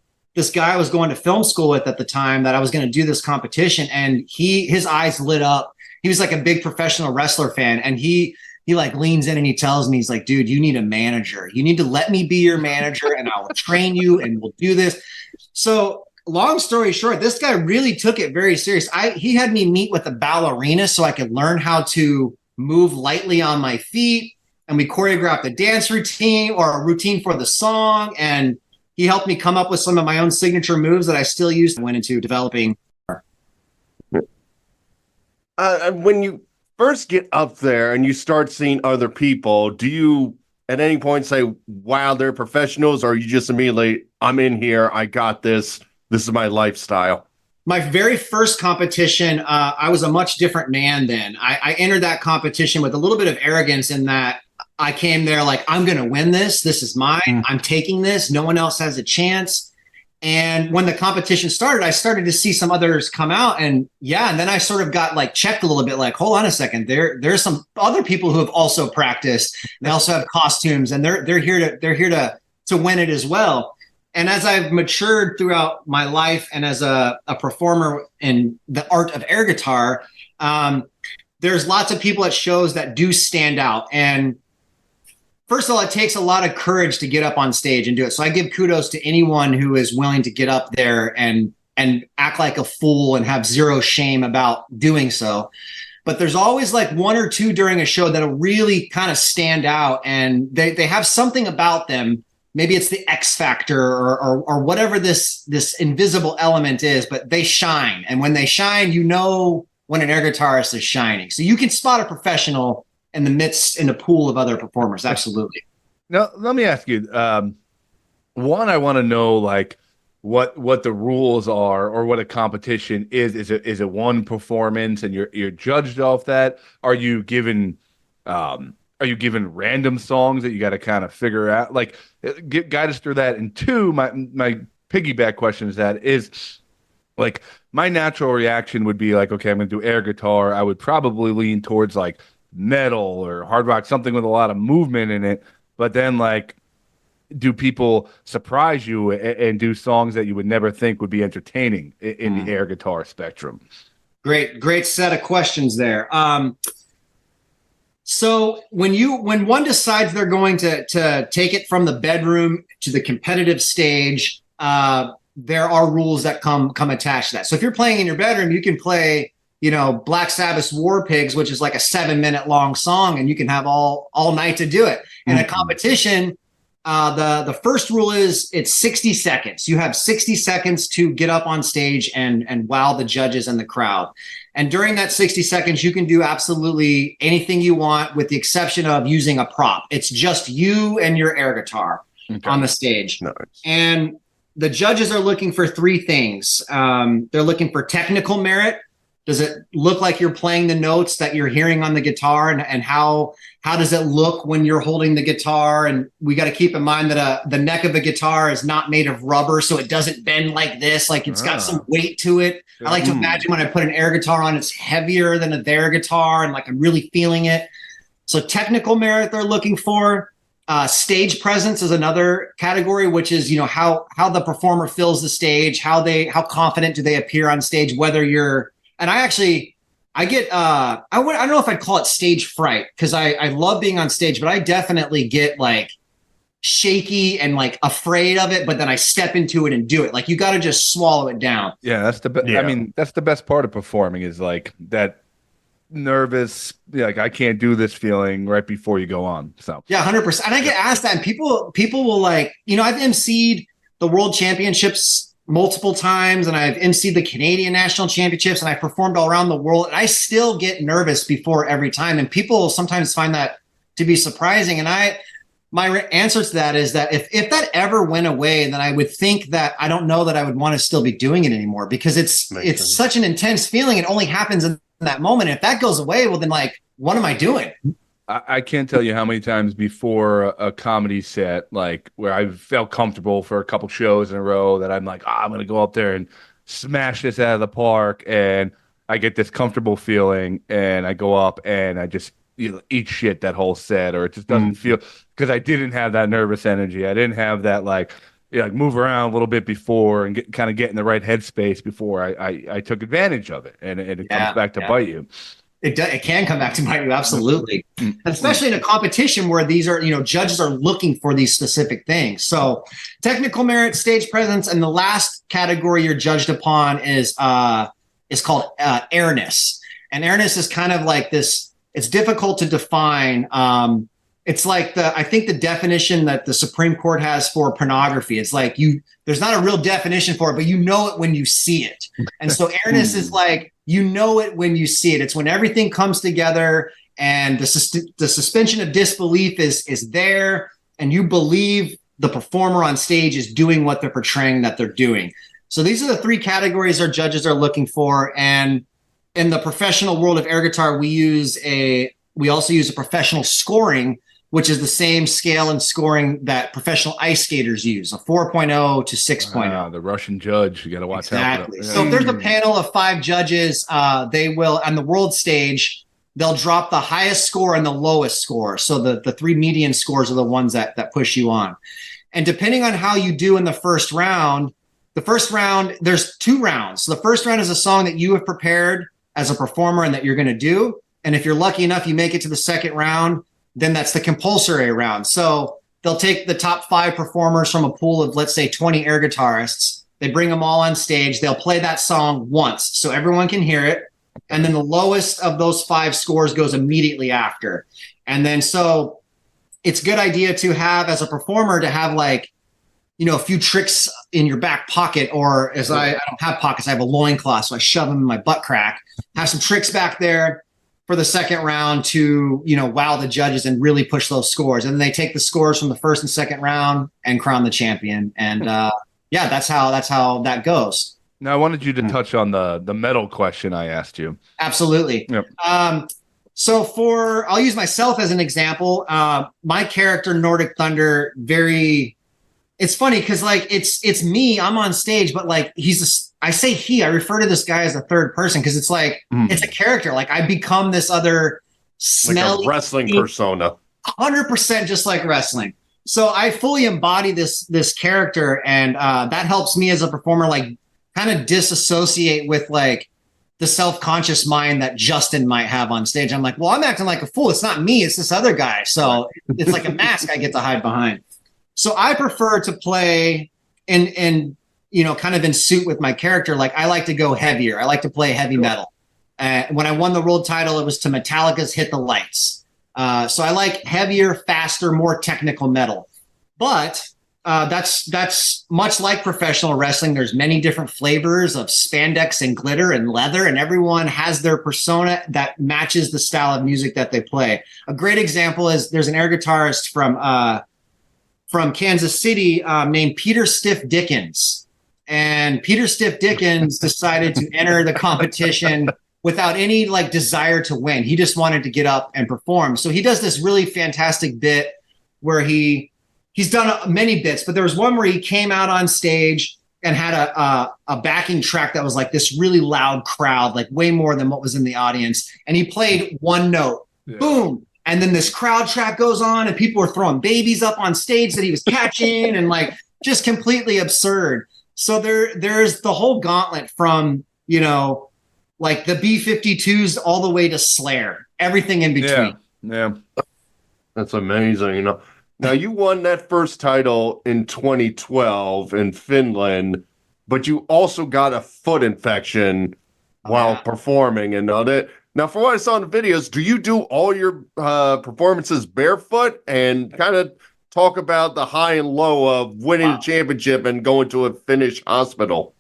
guy I was going to film school with at the time that I was going to do this competition, and his eyes lit up. He was like a big professional wrestler fan, and he like leans in and he tells me, he's like, dude, you need a manager. You need to let me be your manager and I will train you and we'll do this. So long story short, this guy really took it very serious. He had me meet with a ballerina so I could learn how to move lightly on my feet, and we choreographed a dance routine or a routine for the song. And he helped me come up with some of my own signature moves that I still use. Went into developing.
When you first get up there and you start seeing other people, do you at any point say, wow, they're professionals? Or are you just immediately, I'm in here, I got this, this is my lifestyle?
My very first competition, I was a much different man then. I entered that competition with a little bit of arrogance in that I came there like, I'm going to win this. This is mine. I'm taking this. No one else has a chance. And when the competition started, I started to see some others come out, and then I sort of got like checked a little bit, like, hold on a second, there's some other people who have also practiced. They also have costumes, and they're here to win it as well. And as I've matured throughout my life and as a performer in the art of air guitar, there's lots of people at shows that do stand out. And first of all, it takes a lot of courage to get up on stage and do it. So I give kudos to anyone who is willing to get up there and act like a fool and have zero shame about doing so. But there's always like one or two during a show that'll really kind of stand out, and they have something about them. Maybe it's the X factor or whatever this invisible element is, but they shine. And when they shine, you know when an air guitarist is shining. So you can spot a professional in the pool of other performers. Absolutely.
Now, let me ask you, one, I want to know like what the rules are, or what a competition is. Is it one performance and you're judged off that? Are you given random songs that you got to kind of figure out? Like, guide us through that. And two, my piggyback question is like, my natural reaction would be like, okay, I'm going to do air guitar. I would probably lean towards like metal or hard rock, something with a lot of movement in it. But then like, do people surprise you and do songs that you would never think would be entertaining in the air guitar spectrum?
Great set of questions there. So when one decides they're going to take it from the bedroom to the competitive stage, there are rules that come attached to that. So if you're playing in your bedroom, you can play, Black Sabbath's War Pigs, which is like a 7-minute long song, and you can have all night to do it. In a competition, the first rule is it's 60 seconds. You have 60 seconds to get up on stage and wow the judges and the crowd. And during that 60 seconds, you can do absolutely anything you want, with the exception of using a prop. It's just you and your air guitar on the stage. Nice. And the judges are looking for three things. They're looking for technical merit. Does it look like you're playing the notes that you're hearing on the guitar, and how does it look when you're holding the guitar? And we got to keep in mind that the neck of a guitar is not made of rubber, so it doesn't bend like this. Like, it's got some weight to it. I like to imagine when I put an air guitar on, it's heavier than a their guitar, and like I'm really feeling it. So technical merit they're looking for. Stage presence is another category, which is, how the performer fills the stage, how confident do they appear on stage, whether you're. And I get, I don't know if I'd call it stage fright, because I love being on stage, but I definitely get like shaky and like afraid of it, but then I step into it and do it. Like, you got to just swallow it down.
Yeah, that's the best. Yeah. I mean, that's the best part of performing, is like that nervous, like, I can't do this feeling right before you go on. So
yeah, 100%. And I get asked that, and people will like, I've emceed the World Championships multiple times, and I've emceed the Canadian National Championships, and I performed all around the world, and I still get nervous before every time. And people sometimes find that to be surprising. And my answer to that is that if that ever went away, then I would think that I don't know that I would want to still be doing it anymore, because it's such an intense feeling. It only happens in that moment. If that goes away, well, then like, what am I doing?
I can't tell you how many times before a comedy set, like, where I felt comfortable for a couple shows in a row, that I'm like, I'm going to go up there and smash this out of the park. And I get this comfortable feeling, and I go up and I just eat shit that whole set, or it just doesn't feel, because I didn't have that nervous energy. I didn't have that like move around a little bit before and get in the right headspace before I took advantage of it, and it comes back to bite you.
It can come back to bite you, absolutely. And especially in a competition where these are, judges are looking for these specific things. So technical merit, stage presence, and the last category you're judged upon is called airness. And airness is kind of like this, it's difficult to define. It's like I think the definition that the Supreme Court has for pornography, it's like there's not a real definition for it, but you know it when you see it. And so airness is like, you know it when you see it. It's when everything comes together and the suspension of disbelief is there, and you believe the performer on stage is doing what they're portraying that they're doing. So these are the three categories our judges are looking for. And in the professional world of air guitar, we also use a professional scoring, which is the same scale and scoring that professional ice skaters use, a 4.0 to 6.0.
The Russian judge, you got to watch out for that.
So if there's a panel of 5 judges, they will, on the world stage, they'll drop the highest score and the lowest score. So the 3 median scores are the ones that push you on. And depending on how you do in the first round, there's 2 rounds. So the first round is a song that you have prepared as a performer and that you're going to do. And if you're lucky enough, you make it to the second round, then that's the compulsory round. So they'll take the top 5 performers from a pool of, let's say, 20 air guitarists. They bring them all on stage. They'll play that song once so everyone can hear it. And then the lowest of those 5 scores goes immediately after. And then so it's a good idea to have, as a performer, to have like, a few tricks in your back pocket, or I don't have pockets, I have a loincloth, so I shove them in my butt crack. Have some tricks back there for the second round to, wow the judges and really push those scores. And then they take the scores from the first and second round and crown the champion. And that's how that goes.
Now, I wanted you to touch on the medal question I asked you.
Absolutely.
Yep.
So I'll use myself as an example. My character, Nordic Thunder, it's funny because like it's me, I'm on stage, but like I refer to this guy as a third person because it's like it's a character. Like I become this other smelly,
like a wrestling persona,
100% just like wrestling. So I fully embody this character, and that helps me as a performer, like kind of disassociate with like the self-conscious mind that Justin might have on stage. I'm like, well, I'm acting like a fool. It's not me. It's this other guy. So it's like a mask I get to hide behind. So I prefer to play in kind of in suit with my character. Like I like to go heavier. I like to play heavy metal. When I won the world title, it was to Metallica's Hit the Lights. So I like heavier, faster, more technical metal. But that's much like professional wrestling. There's many different flavors of spandex and glitter and leather, and everyone has their persona that matches the style of music that they play. A great example is there's an air guitarist from Kansas City named Peter Stiff Dickens. And Peter Stiff Dickens decided to enter the competition without any like desire to win. He just wanted to get up and perform. So he does this really fantastic bit where he's done many bits, but there was one where he came out on stage and had a backing track that was like this really loud crowd, like way more than what was in the audience. And he played one note, boom. And then this crowd track goes on and people were throwing babies up on stage that he was catching and like just completely absurd. So there's the whole gauntlet from, like the B-52s all the way to Slayer, everything in between.
Yeah. That's amazing. Now you won that first title in 2012 in Finland, but you also got a foot infection while performing and all that. Now, for what I saw in the videos, do you do all your performances barefoot? And kind of talk about the high and low of winning the championship and going to a Finnish hospital.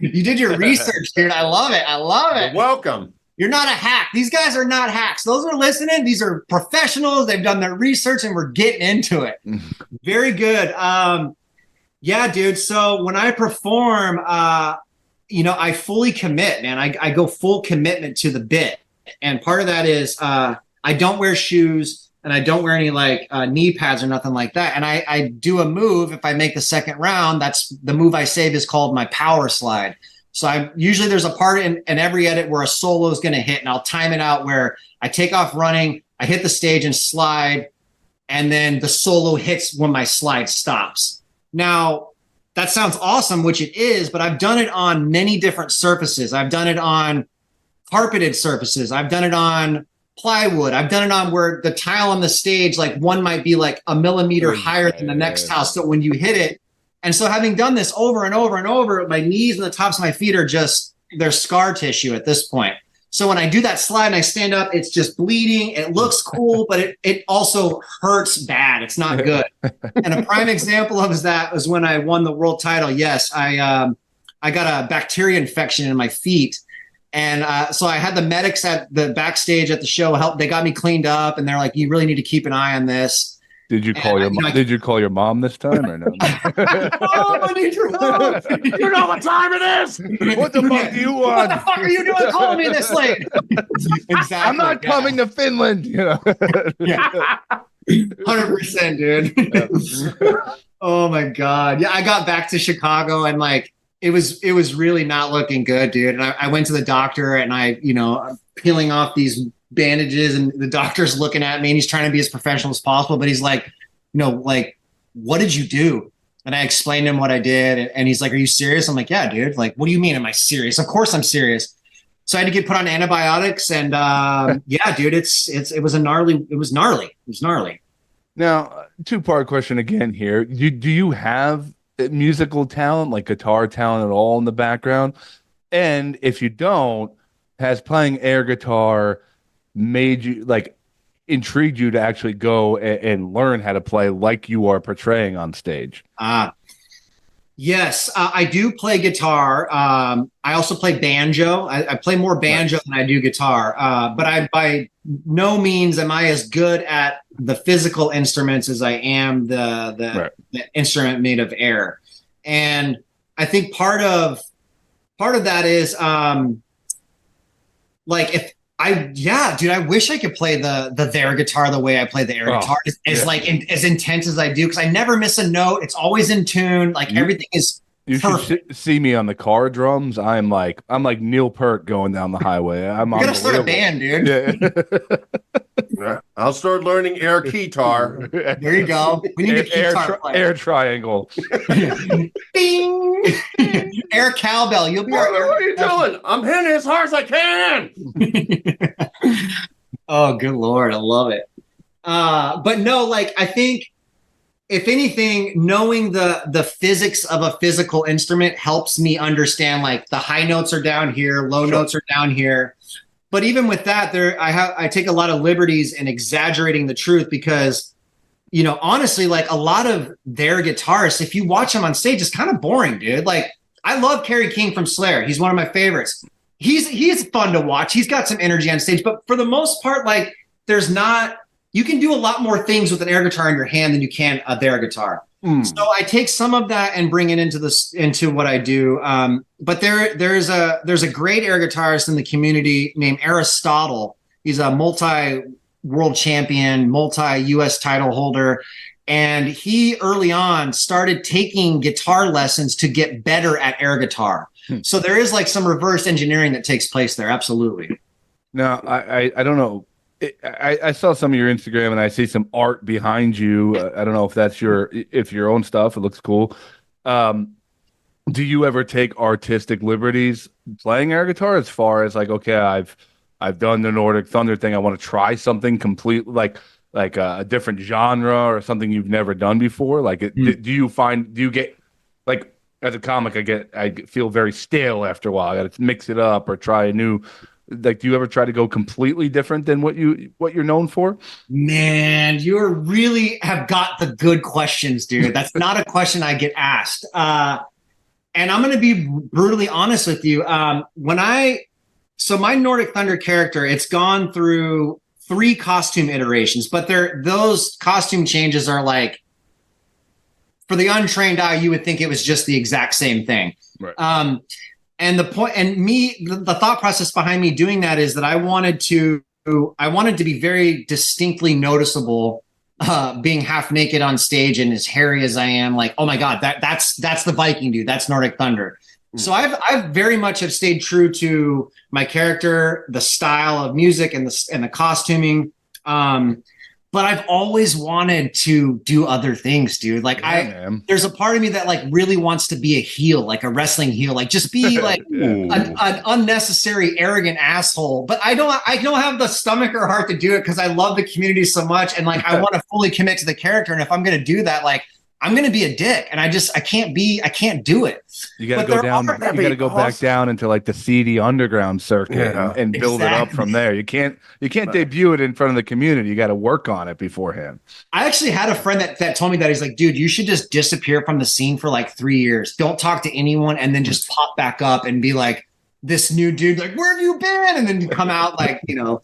You did your research, dude. I love it.
You're welcome.
You're not a hack. These guys are not hacks. Those are listening. These are professionals. They've done their research and we're getting into it. Very good. Yeah, dude. So when I perform, I fully commit, man. I go full commitment to the bit. And part of that is I don't wear shoes and I don't wear any like knee pads or nothing like that. And I do a move. If I make the second round, that's the move I save is called my power slide. So usually there's a part in every edit where a solo is going to hit, and I'll time it out where I take off running, I hit the stage and slide, and then the solo hits when my slide stops. Now, that sounds awesome, which it is, but I've done it on many different surfaces. I've done it on carpeted surfaces. I've done it on plywood. I've done it on where the tile on the stage, like one might be like a millimeter higher than the next tile. So when you hit it, and so having done this over and over and over, my knees and the tops of my feet are just, they're scar tissue at this point. So when I do that slide and I stand up, it's just bleeding. It looks cool, but it also hurts bad. It's not good. And a prime example of that was when I won the world title. Yes, I got a bacteria infection in my feet. And so I had the medics at the backstage at the show help. They got me cleaned up, and they're like, "You really need to keep an eye on this."
Did you call Did you call your mom this time or no?
Mom, I need your help.
You know what time it is?
What the fuck do you
What the
want?
fuck are you doing calling me this late? Exactly.
I'm not coming to Finland. You know.
100%, dude. Oh my God. Yeah, I got back to Chicago and like it was really not looking good, dude. And I went to the doctor and I'm peeling off these bandages, and the doctor's looking at me and he's trying to be as professional as possible, but he's like, like, what did you do? And I explained to him what I did, and he's like, are you serious? I'm like, yeah, dude. Like, what do you mean? Am I serious? Of course I'm serious. So I had to get put on antibiotics, and yeah, dude, it was gnarly.
Now, two-part question again here. Do you have musical talent, like guitar talent at all in the background? And if you don't, has playing air guitar made you, like, intrigued you to actually go and learn how to play like you are portraying on stage?
Yes, I do play guitar. I also play banjo. I play more banjo than I do guitar. But I, by no means am I as good at the physical instruments as I am the instrument made of air. And I think part of that is like if dude, I wish I could play the their guitar the way I play the air guitar. As intense as I do, because I never miss a note. It's always in tune. Like everything is
You
perfect.
should see me on the car drums. I'm like Neil Peart going down the highway. I'm
You're gonna start a band, dude.
Yeah.
I'll start learning air guitar.
There you go. We need a guitar player.
Air triangle.
Bing! Air cowbell. You'll be our
What are you doing? I'm hitting as hard as I can.
Oh, good Lord. I love it. But no, like, I think if anything, knowing the physics of a physical instrument helps me understand, like, the high notes are down here, low notes are down here. But even with that, I take a lot of liberties in exaggerating the truth because, honestly, like a lot of their guitarists, if you watch them on stage, it's kind of boring, dude. Like, I love Kerry King from Slayer. He's one of my favorites. He's fun to watch. He's got some energy on stage, but for the most part, like, you can do a lot more things with an air guitar in your hand than you can a their guitar. So I take some of that and bring it into what I do. But there's a great air guitarist in the community named Aristotle. He's a multi-world champion, multi-US title holder. And he early on started taking guitar lessons to get better at air guitar. So there is like some reverse engineering that takes place there. Absolutely.
Now, I don't know. I saw some of your Instagram and I see some art behind you. I don't know if that's your own stuff. It looks cool. Do you ever take artistic liberties playing air guitar as far as like, okay, I've done the Nordic Thunder thing. I want to try something completely like a different genre or something you've never done before. Like, do you get, like, as a comic, I feel very stale after a while. I got to mix it up or try a new. Like, do you ever try to go completely different than what you're known for?
Man, you really have got the good questions, dude. That's not a question I get asked. And I'm going to be brutally honest with you. So my Nordic Thunder character, it's gone through 3 costume iterations, but those costume changes are like, for the untrained eye, you would think it was just the exact same thing. Right. And the thought process behind me doing that is that I wanted to be very distinctly noticeable, being half naked on stage and as hairy as I am. Like, oh my God, that's the Viking dude. That's Nordic Thunder. So I've very much have stayed true to my character, the style of music and the costuming. But I've always wanted to do other things, dude. Like there's a part of me that like really wants to be a heel, like a wrestling heel, like just be like an unnecessary, arrogant asshole. But I don't have the stomach or heart to do it because I love the community so much. And like, I want to fully commit to the character. And if I'm going to do that, like, I'm going to be a dick, and I can't do it.
You got to go down. You got to go back down into like the seedy underground circuit and build it up from there. You can't debut it in front of the community. You got to work on it beforehand.
I actually had a friend that told me that. He's like, dude, you should just disappear from the scene for like 3 years. Don't talk to anyone, and then just pop back up and be like this new dude. Like, where have you been? And then you come out like, you know,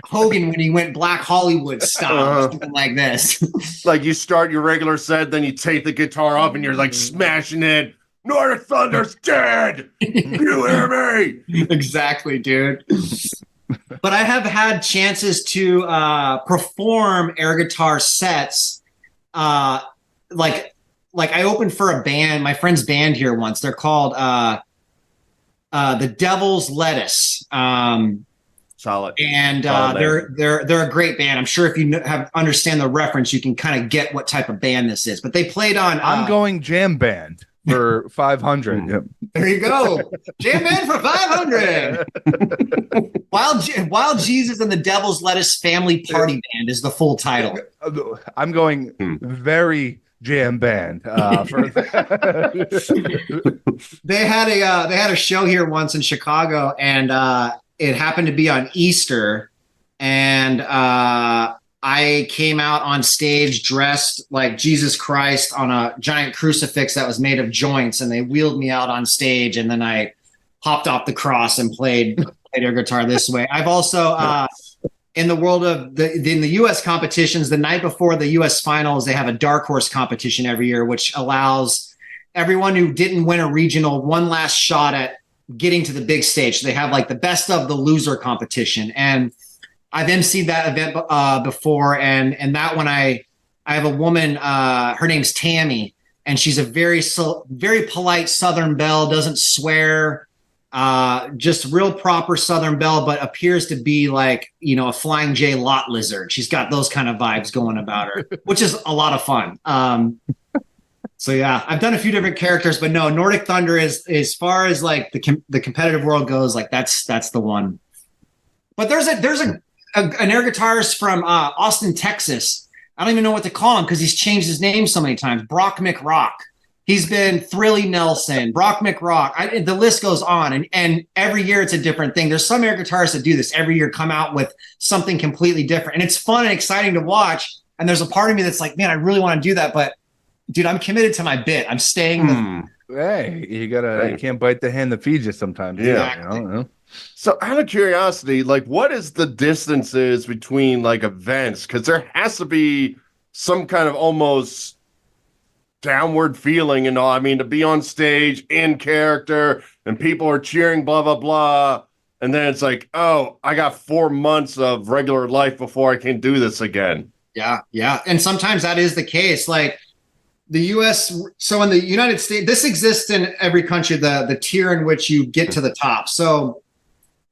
Hogan when he went Black Hollywood style, something like this.
Like you start your regular set, then you take the guitar up and you're like smashing it. Nordic Thunder's dead. You hear me?
Exactly, dude. But I have had chances to perform air guitar sets. Like I opened for a band, my friend's band here once. They're called The Devil's Lettuce.
Solid.
And they're a great band. I'm sure if you understand the reference, you can kind of get what type of band this is. But they played on.
I'm going jam band for 500. Yep.
There you go, jam band for 500. Wild Jesus and the Devil's Lettuce Family Party Band is the full title.
I'm going very jam band.
They had a show here once in Chicago, and it happened to be on Easter, and I came out on stage dressed like Jesus Christ on a giant crucifix that was made of joints, and they wheeled me out on stage, and then I hopped off the cross and played air guitar this way. I've also in the world of in the U.S. competitions, the night before the U.S. finals, they have a dark horse competition every year, which allows everyone who didn't win a regional one last shot at getting to the big stage. So they have like the best of the loser competition. And I've emceed that event before. And that one, I have a woman, her name's Tammy, and she's a very polite Southern belle, doesn't swear, just real proper Southern belle, but appears to be like, you know, a Flying J lot lizard. She's got those kind of vibes going about her, which is a lot of fun. So yeah, I've done a few different characters, but no, Nordic Thunder is, as far as like the competitive world goes, like that's the one. But there's an air guitarist from Austin, Texas. I don't even know what to call him because he's changed his name so many times. Brock McRock. He's been Thrilly Nelson, Brock McRock. The list goes on, and every year it's a different thing. There's some air guitarists that do this every year, come out with something completely different, and it's fun and exciting to watch. And there's a part of me that's like, man, I really want to do that, but dude, I'm committed to my bit. I'm staying.
Hey, you can't bite the hand that feeds you sometimes.
Yeah.
You know?
So out of curiosity, like what is the distances between like events? Because there has to be some kind of almost downward feeling and all. I mean, to be on stage in character and people are cheering, blah, blah, blah. And then it's like, oh, I got 4 months of regular life before I can do this again.
Yeah. Yeah. And sometimes that is the case. Like, the U.S. So in the United States, this exists in every country, the tier in which you get to the top. So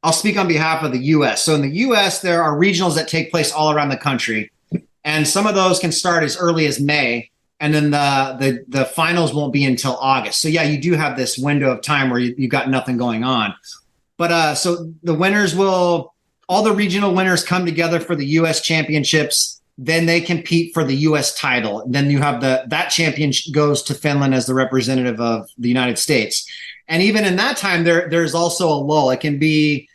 I'll speak on behalf of the U.S. So in the U.S., there are regionals that take place all around the country. And some of those can start as early as May. And then the finals won't be until August. So yeah, you do have this window of time where you got nothing going on. But so the winners all the regional winners come together for the U.S. championships. Then they compete for the U.S. title. Then you have that champion goes to Finland as the representative of the United States. And even in that time, there's also a lull. It can be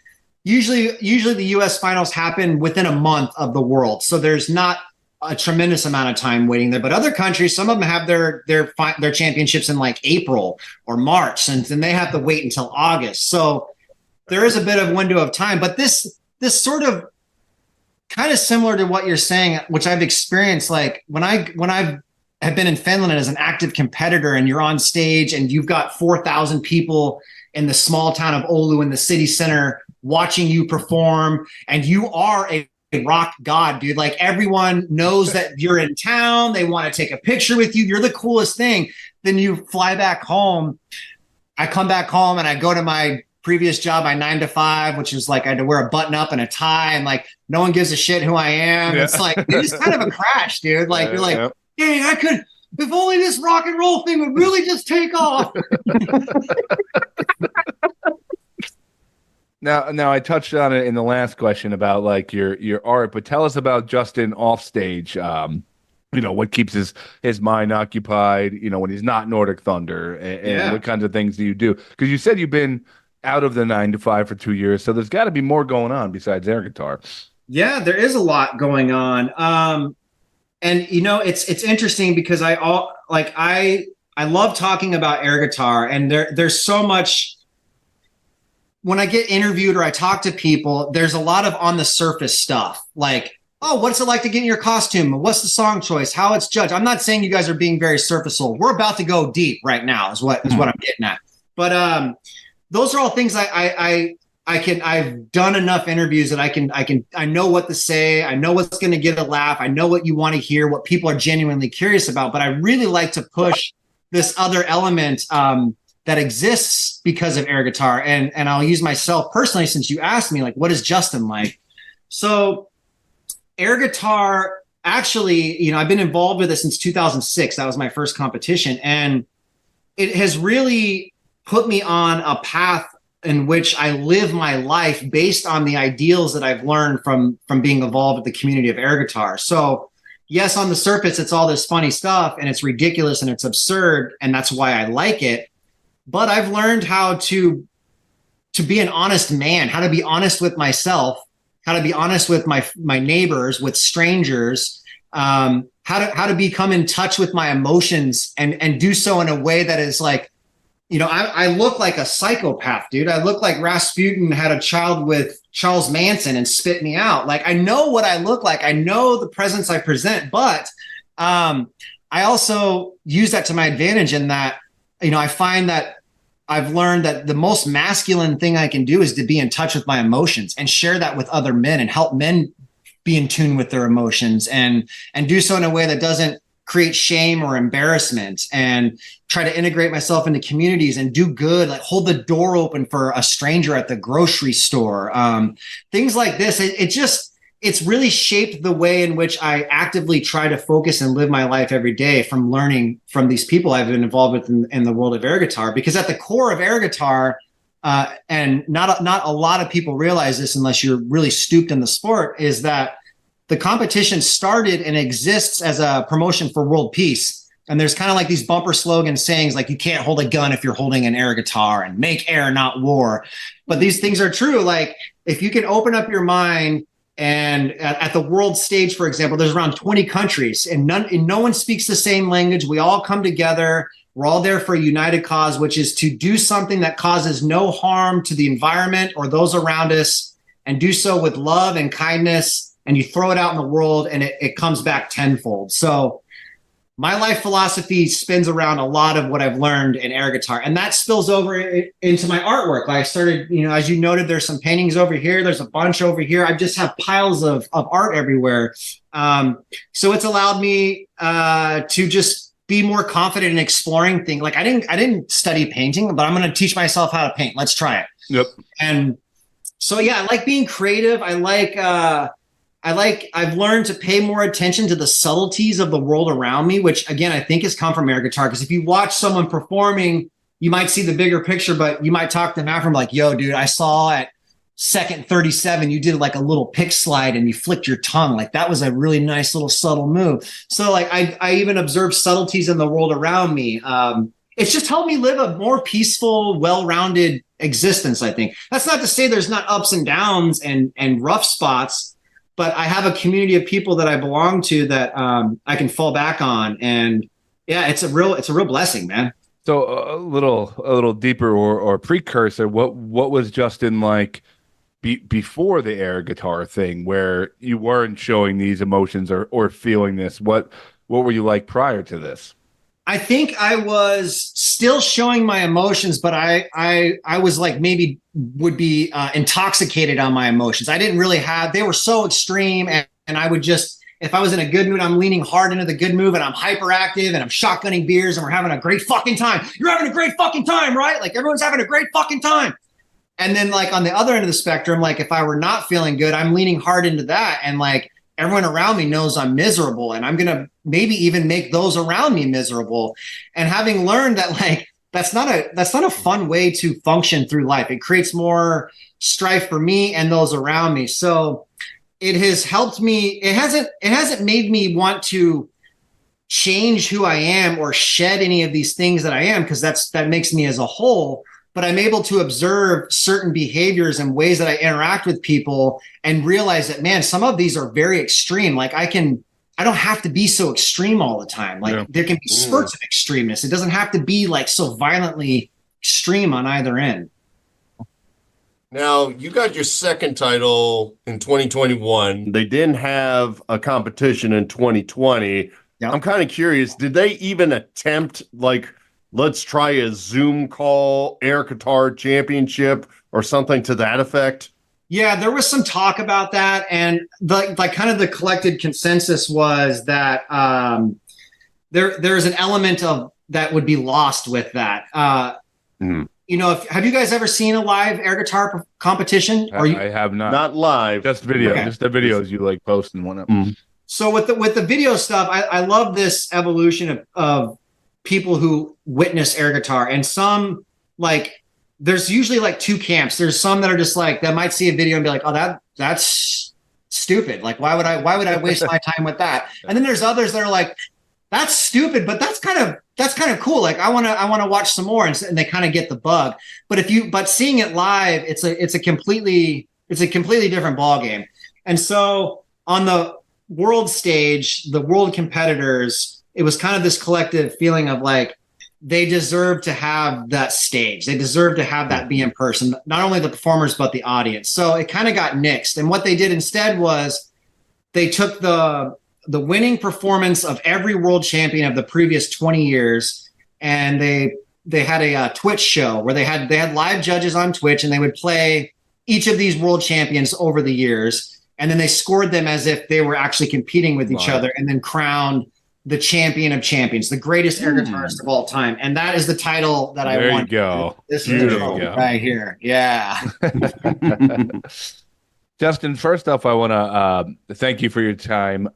usually the U.S. finals happen within a month of the World, so there's not a tremendous amount of time waiting there. But other countries, some of them have their championships in like April or March, and then they have to wait until August. So there is a bit of window of time. But this sort of kind of similar to what you're saying, which I've experienced, like when I've been in Finland as an active competitor and you're on stage and you've got 4,000 people in the small town of Oulu in the city center watching you perform, and you are a rock god, dude. Like everyone knows that you're in town. They want to take a picture with you. You're the coolest thing. Then you fly back home. I come back home and I go to my previous job, my 9 to 5, which is like I had to wear a button up and a tie, and like no one gives a shit who I am.
Yeah.
It's like it's kind of a crash, dude. Like you're like, dang, I could. If only this rock and roll thing would really just take off.
Now I touched on it in the last question about like your art, but tell us about Justin off stage. What keeps his mind occupied, when he's not Nordic Thunder, and what kinds of things do you do? Because you said you've been out of the 9 to 5 for 2 years, so there's got to be more going on besides air guitar.
Yeah, there is a lot going on. And it's interesting because I love talking about air guitar, and there's so much. When I get interviewed or I talk to people, there's a lot of on the surface stuff, like, oh, what's it like to get in your costume? What's the song choice? How it's judged? I'm not saying you guys are being very surfacial. We're about to go deep right now, is what I'm getting at. But those are all things I've done enough interviews that I know what to say. I know what's going to get a laugh. I know what you want to hear, what people are genuinely curious about. But I really like to push this other element that exists because of air guitar. And I'll use myself personally, since you asked me, like, what is Justin like? So air guitar, actually, I've been involved with it since 2006. That was my first competition. And it has really put me on a path in which I live my life based on the ideals that I've learned from being involved with the community of air guitar. So yes, on the surface, it's all this funny stuff and it's ridiculous and it's absurd. And that's why I like it. But I've learned how to be an honest man, how to be honest with myself, how to be honest with my neighbors, with strangers, how to become in touch with my emotions and do so in a way that is like, I look like a psychopath, dude. I look like Rasputin had a child with Charles Manson and spit me out. Like, I know what I look like. I know the presence I present, but I also use that to my advantage in that, I find that I've learned that the most masculine thing I can do is to be in touch with my emotions and share that with other men and help men be in tune with their emotions and do so in a way that doesn't create shame or embarrassment, and try to integrate myself into communities and do good, like hold the door open for a stranger at the grocery store. Things like this. It's really shaped the way in which I actively try to focus and live my life every day, from learning from these people I've been involved with in the world of air guitar. Because at the core of air guitar, and not a lot of people realize this unless you're really stooped in the sport, is that the competition started and exists as a promotion for world peace. And there's kind of like these bumper slogan sayings like, you can't hold a gun if you're holding an air guitar, and make air, not war. But these things are true. Like, if you can open up your mind, and at the world stage, for example, there's around 20 countries and no one speaks the same language. We all come together. We're all there for a united cause, which is to do something that causes no harm to the environment or those around us, and do so with love and kindness. And you throw it out in the world and it comes back tenfold. So my life philosophy spins around a lot of what I've learned in air guitar, and that spills over into my artwork. Like I started, as you noted, there's some paintings over here. There's a bunch over here. I just have piles of art everywhere. So it's allowed me to just be more confident in exploring things. Like I didn't study painting, but I'm going to teach myself how to paint. Let's try it.
Yep.
And so, yeah, I like being creative. I've learned to pay more attention to the subtleties of the world around me, which again, I think has come from air guitar. Because if you watch someone performing, you might see the bigger picture, but you might talk to them after and be like, yo, dude, I saw at second 37, you did like a little pick slide and you flicked your tongue. Like that was a really nice little subtle move. So like I even observe subtleties in the world around me. It's just helped me live a more peaceful, well-rounded existence, I think. That's not to say there's not ups and downs and rough spots, but I have a community of people that I belong to that I can fall back on, and yeah, it's a real blessing, man.
So a little deeper or precursor. What was Justin like before the air guitar thing, where you weren't showing these emotions or feeling this? What were you like prior to this?
I think I was still showing my emotions, but I was like maybe would be intoxicated on my emotions. I didn't really have, they were so extreme, and I would just, if I was in a good mood, I'm leaning hard into the good mood and I'm hyperactive and I'm shotgunning beers and we're having a great fucking time. You're having a great fucking time, right? Like everyone's having a great fucking time. And then like on the other end of the spectrum, like if I were not feeling good, I'm leaning hard into that. And like everyone around me knows I'm miserable, and I'm going to maybe even make those around me miserable. And having learned that like, that's not a fun way to function through life. It creates more strife for me and those around me. So it has helped me. It hasn't made me want to change who I am or shed any of these things that I am, because that makes me as a whole. But I'm able to observe certain behaviors and ways that I interact with people and realize that, man, some of these are very extreme. Like I don't have to be so extreme all the time. Like there can be spurts of extremeness. It doesn't have to be like so violently extreme on either end.
Now, you got your second title in 2021.
They didn't have a competition in 2020.
Yep.
I'm kind of curious, did they even attempt, like, let's try a Zoom call air guitar championship or something to that effect?
Yeah, there was some talk about that, and kind of the collected consensus was that there's an element of that would be lost with that. You know, have you guys ever seen a live air guitar competition?
I have not.
Not live.
Just video,
Okay.
just the videos you like post and whatnot.
So with the video stuff, I love this evolution of people who witness air guitar, and some like there's usually like two camps. There's some that are just like that might see a video and be like, oh, that's stupid. Like why would I waste my time with that? And then there's others that are like, that's stupid, but that's kind of cool. Like I want to watch some more, and they kind of get the bug. But seeing it live, it's a completely different ball game. And so on the world stage, the world competitors, it was kind of this collective feeling of like they deserve to have that stage. They deserve to have that be in person, not only the performers but the audience. So it kind of got nixed. And what they did instead was they took the winning performance of every world champion of the previous 20 years, and they had a Twitch show where they had live judges on Twitch, and they would play each of these world champions over the years, and then they scored them as if they were actually competing with each other, and then crowned the champion of champions, the greatest air guitarist of all time. And that is the title that I won.
There you go.
This is the trophy right here. Yeah.
Justin, first off, I want to thank you for your time.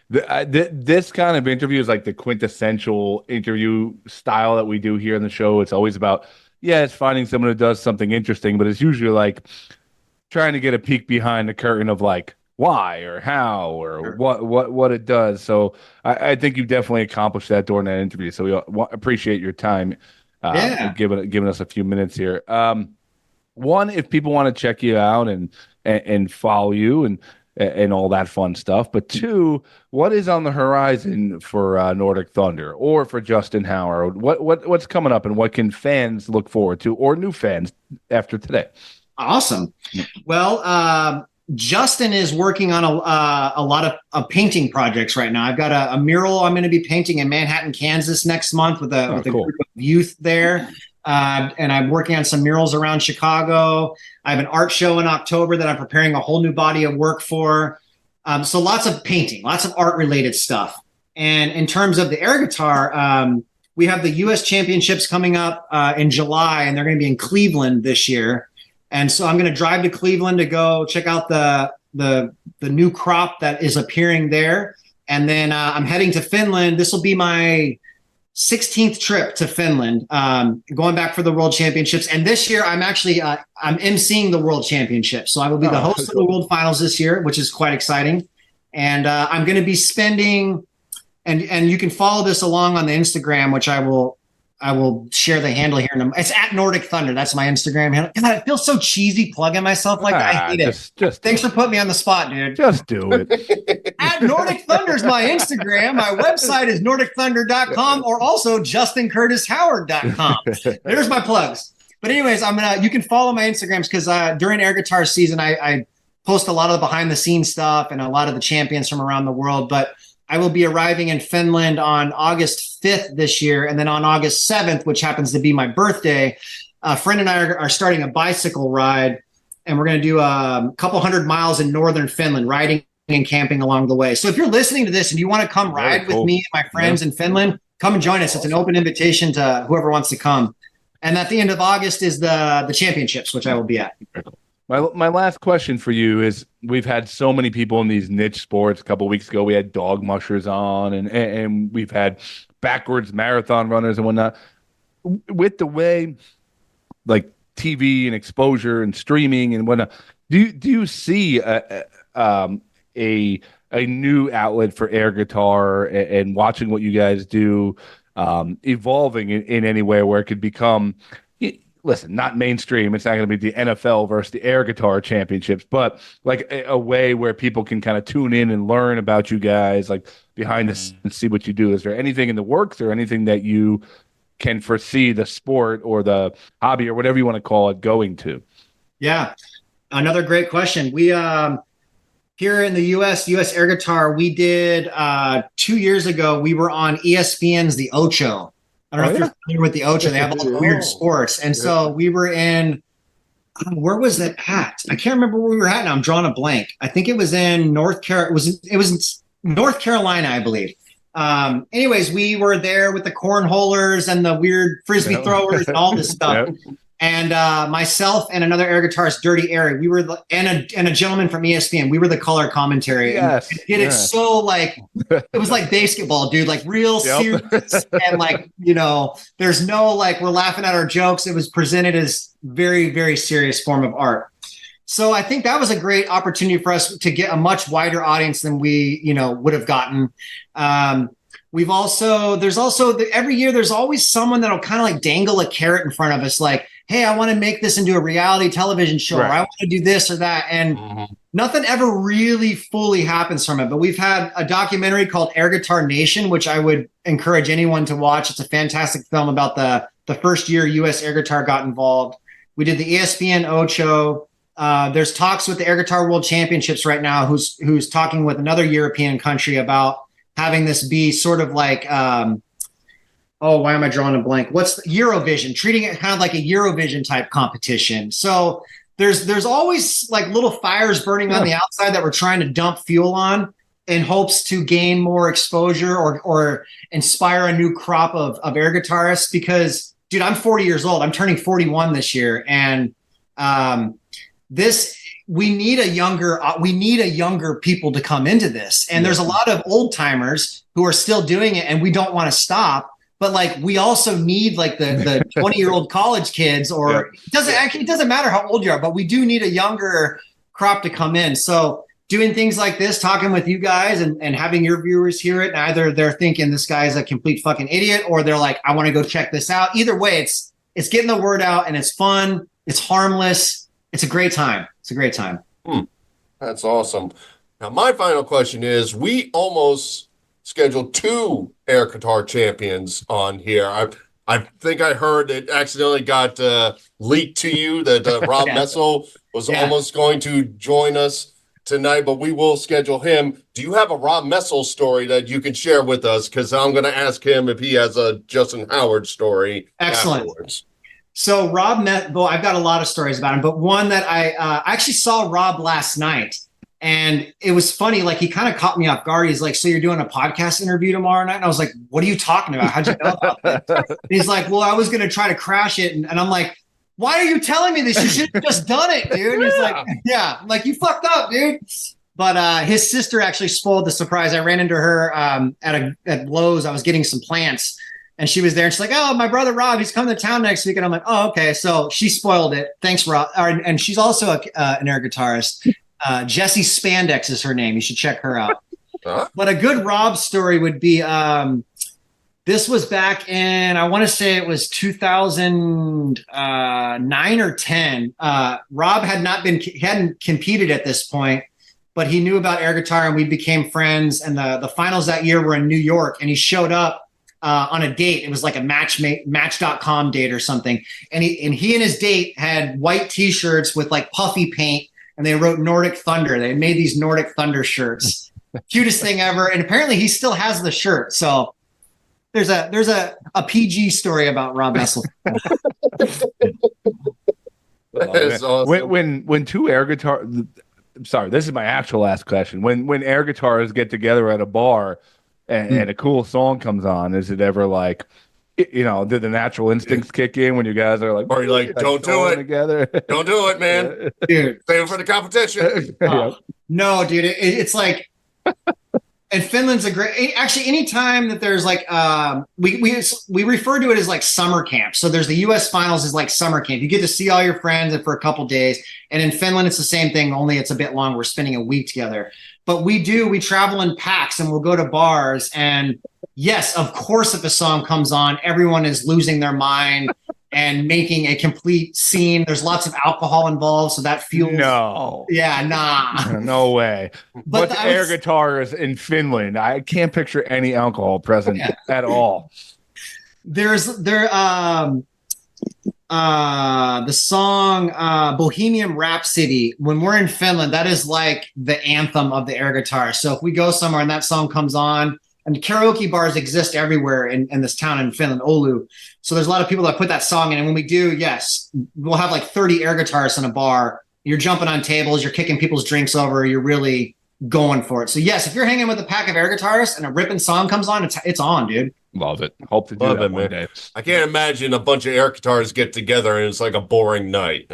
This kind of interview is like the quintessential interview style that we do here on the show. It's always about, it's finding someone who does something interesting, but it's usually like trying to get a peek behind the curtain of like why or how or what it does. So I think you definitely accomplished that during that interview. So we appreciate your time, giving us a few minutes here. One, if people want to check you out and follow you and all that fun stuff. But two, what is on the horizon for Nordic Thunder or for Justin Howard? What's coming up, and what can fans look forward to, or new fans after today?
Awesome. Well, Justin is working on a lot of painting projects right now. I've got a mural I'm going to be painting in Manhattan, Kansas next month with a
cool
group of youth there. And I'm working on some murals around Chicago. I have an art show in October that I'm preparing a whole new body of work for. So lots of painting, lots of art related stuff. And in terms of the air guitar, we have the U.S. championships coming up in July, and they're going to be in Cleveland this year. And so I'm going to drive to Cleveland to go check out the new crop that is appearing there. And then I'm heading to Finland. This will be my 16th trip to Finland, going back for the World Championships. And this year, I'm actually I'm emceeing the World Championships. So I will be the host of the World Finals this year, which is quite exciting. And I'm going to be spending, and you can follow this along on the Instagram, which I will share the handle here. It's at Nordic Thunder. That's my Instagram handle. God, it feels so cheesy plugging myself like that. I hate it. Thanks for putting me on the spot, dude.
Just do it.
At Nordic Thunder is my Instagram. My website is nordicthunder.com, or also justincurtishoward.com. There's my plugs. But anyways, you can follow my Instagrams because during air guitar season, I post a lot of the behind the scenes stuff and a lot of the champions from around the world. But I will be arriving in Finland on August 5th this year. And then on August 7th, which happens to be my birthday, a friend and I are starting a bicycle ride. And we're going to do a couple 100 miles in northern Finland, riding and camping along the way. So if you're listening to this and you want to come ride with me and my friends in Finland, come and join us. It's an open invitation to whoever wants to come. And at the end of August is the championships, which I will be at.
My last question for you is: we've had so many people in these niche sports. A couple of weeks ago, we had dog mushers on, and we've had backwards marathon runners and whatnot. With the way, like TV and exposure and streaming and whatnot, do you see a new outlet for air guitar and watching what you guys do evolving in any way where it could become? Listen, not mainstream. It's not going to be the NFL versus the air guitar championships, but like a way where people can kind of tune in and learn about you guys, like behind the scenes and see what you do. Is there anything in the works or anything that you can foresee the sport or the hobby or whatever you want to call it going to?
Yeah, another great question. We here in the U.S. Air Guitar, we did 2 years ago. We were on ESPN's The Ocho. I don't know if you're familiar with The Ocho. They have all the weird sports. And so we were in, where was it at? I can't remember where we were at now. I'm drawing a blank. I think it was in North Carolina. It was in North Carolina, I believe. Anyways, we were there with the cornholers and the weird frisbee throwers and all this stuff. And myself and another air guitarist, Dirty Airy, we were and a gentleman from ESPN. We were the color commentary.
Yes,
and did it so like it was like basketball, dude. Like real serious and like there's no like we're laughing at our jokes. It was presented as very very serious form of art. So I think that was a great opportunity for us to get a much wider audience than we would have gotten. There's also every year there's always someone that'll kind of like dangle a carrot in front of us, like, hey, I want to make this into a reality television show, or I want to do this or that. And nothing ever really fully happens from it. But we've had a documentary called Air Guitar Nation, which I would encourage anyone to watch. It's a fantastic film about the first year U.S. Air Guitar got involved. We did the ESPN Ocho. There's talks with the Air Guitar World Championships right now, who's talking with another European country about having this be sort of like why am I drawing a blank? What's Eurovision? Treating it kind of like a Eurovision type competition. So there's always like little fires burning on the outside that we're trying to dump fuel on in hopes to gain more exposure or inspire a new crop of air guitarists. Because, dude, I'm 40 years old. I'm turning 41 this year, and we need a younger people to come into this. And there's a lot of old timers who are still doing it, and we don't want to stop. But like, we also need like the 20-year-old college kids, or it doesn't matter how old you are, but we do need a younger crop to come in. So doing things like this, talking with you guys and having your viewers hear it, and either they're thinking this guy's a complete fucking idiot, or they're like, I want to go check this out. Either way, it's getting the word out, and it's fun. It's harmless. It's a great time. It's a great time.
That's awesome. Now, my final question is, we almost scheduled 2 air guitar champions on here. I think I heard it accidentally got leaked to you that Rob Messel was almost going to join us tonight, but we will schedule him. Do you have a Rob Messel story that you can share with us? Because I'm going to ask him if he has a Justin Howard story.
Excellent.
Afterwards.
So Rob I've got a lot of stories about him, but one that I actually saw Rob last night, and it was funny. Like, he kind of caught me off guard. He's like, so you're doing a podcast interview tomorrow night? And I was like, what are you talking about? How'd you know about that? He's like, well, I was going to try to crash it. And I'm like, why are you telling me this? You should have just done it, dude. And he's like, yeah. I'm like, you fucked up, dude. But his sister actually spoiled the surprise. I ran into her at Lowe's. I was getting some plants, and she was there, and she's like, oh, my brother Rob, he's coming to town next week. And I'm like, oh, okay. So she spoiled it. Thanks, Rob. And she's also an air guitarist. Jessie Spandex is her name. You should check her out. But a good Rob story would be, this was back in, I want to say it was 2009 or 10. Rob hadn't competed at this point, but he knew about air guitar, and we became friends. And the finals that year were in New York, and he showed up on a date. It was like a Match.com date or something. And he and his date had white t-shirts with like puffy paint, and they wrote Nordic Thunder. They made these Nordic Thunder shirts. Cutest thing ever. And apparently he still has the shirt. So there's a PG story about Rob Messel.
Awesome.
When 2 air guitar, sorry, this is my actual last question. When air guitarists get together at a bar and a cool song comes on, is it ever like, did the natural instincts kick in when you guys are like,
Or you're like, don't do it.
Together.
Don't do it, man.
Dude.
Save it for the competition.
Yeah.
No, dude, it's like, and Finland's a great. Actually, anytime that there's like, we refer to it as like summer camp. So there's the U.S. finals is like summer camp. You get to see all your friends and for a couple days. And in Finland, it's the same thing. Only it's a bit long. We're spending a week together. But we travel in packs and we'll go to bars. And yes, of course, if a song comes on, everyone is losing their mind and making a complete scene. There's lots of alcohol involved, so that feels
no way. But the air guitars in Finland, I can't picture any alcohol present at all.
The song Bohemian Rhapsody, when we're in Finland, that is like the anthem of the air guitar. So if we go somewhere and that song comes on, and karaoke bars exist everywhere in this town in Finland, Oulu. So there's a lot of people that put that song in. And when we do, yes, we'll have like 30 air guitarists in a bar. You're jumping on tables, you're kicking people's drinks over, you're really going for it. So yes, if you're hanging with a pack of air guitarists and a ripping song comes on, it's on, dude.
Love it. Hope to do
Love
that
it,
one
man.
day.
I can't imagine a bunch of air guitars get together and it's like a boring night.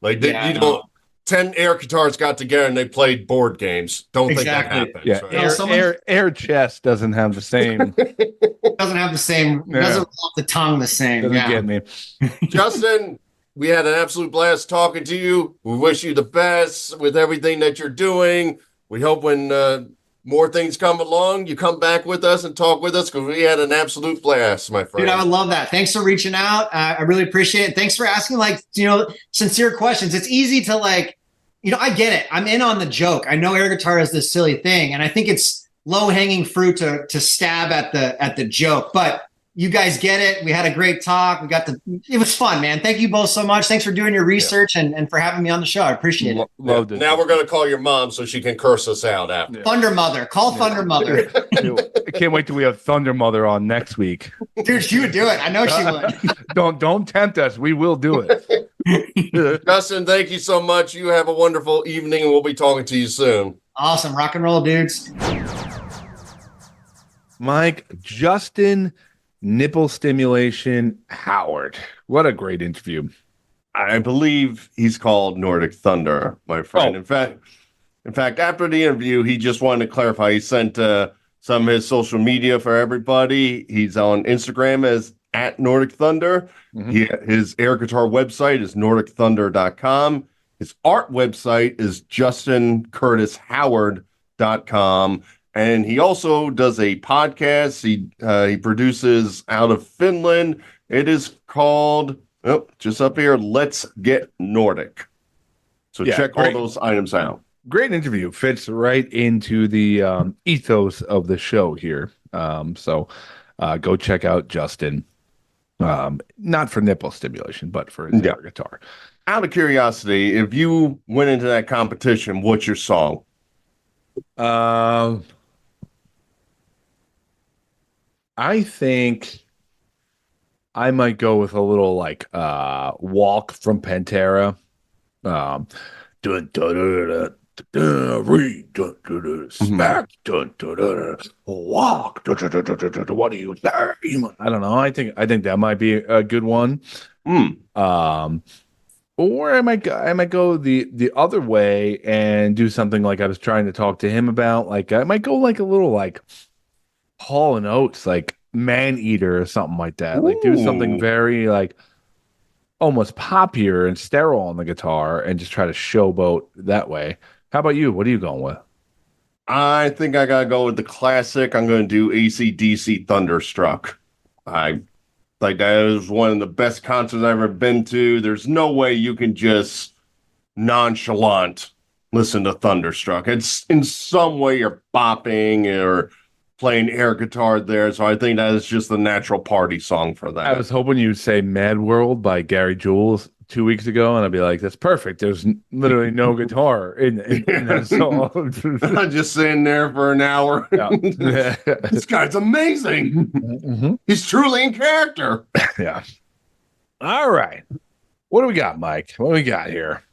Like you don't. 10 air guitars got together and they played board games. Don't think that happens.
Yeah,
right?
air chest doesn't have the same.
Doesn't roll off the tongue the same.
Doesn't get me.
Justin, we had an absolute blast talking to you. We wish you the best with everything that you're doing. We hope when more things come along, you come back with us and talk with us because we had an absolute blast, my friend.
Dude, I would love that. Thanks for reaching out. I really appreciate it. Thanks for asking, sincere questions. It's easy to I get it. I'm in on the joke. I know air guitar is this silly thing, and I think it's low-hanging fruit to stab at the joke. But you guys get it. We had a great talk. It was fun, man. Thank you both so much. Thanks for doing your research and for having me on the show. I appreciate it.
Loved it.
Now we're going to call your mom so she can curse us out after.
Yeah.
Thunder Mother. Call Thunder Mother.
I can't wait till we have Thunder Mother on next week.
Dude, she would do it. I know she would.
Don't tempt us. We will do it.
Justin, thank you so much. You have a wonderful evening, and we'll be talking to you soon.
Awesome. Rock and roll, dudes.
Mike, Justin Nipple Stimulation Howard. What a great interview.
I believe he's called Nordic Thunder, my friend.
Oh.
In fact, after the interview, he just wanted to clarify. He sent some of his social media for everybody. He's on Instagram as @Nordic Thunder.
Mm-hmm.
His air guitar website is nordicthunder.com. His art website is justincurtishoward.com. And he also does a podcast. He produces out of Finland. It is called, just up here, Let's Get Nordic. So check all those items out.
Great interview. Fits right into the ethos of the show here. So go check out Justin. Not for nipple stimulation, but for his air guitar.
Out of curiosity, if you went into that competition, what's your song?
I think I might go with a little Walk from Pantera. Smack, walk. What do you say? I don't know. I think that might be a good one. Or I might go the other way and do something like I was trying to talk to him about. I might go a little Hall and Oates, Man Eater or something like that. Do something very almost poppier and sterile on the guitar and just try to showboat that way. How about you? What are you going with?
I think I gotta go with the classic. I'm going to do AC/DC Thunderstruck. That is one of the best concerts I've ever been to. There's no way you can just nonchalant listen to Thunderstruck. It's in some way you're bopping or playing air guitar there. So I think that is just the natural party song for that.
I was hoping you'd say Mad World by Gary Jules 2 weeks ago, and I'd be like, that's perfect. There's literally no guitar in that song.
I'm just sitting there for an hour.
Yeah.
This guy's amazing.
Mm-hmm.
He's truly in character.
Yeah. All right. What do we got, Mike? What do we got here?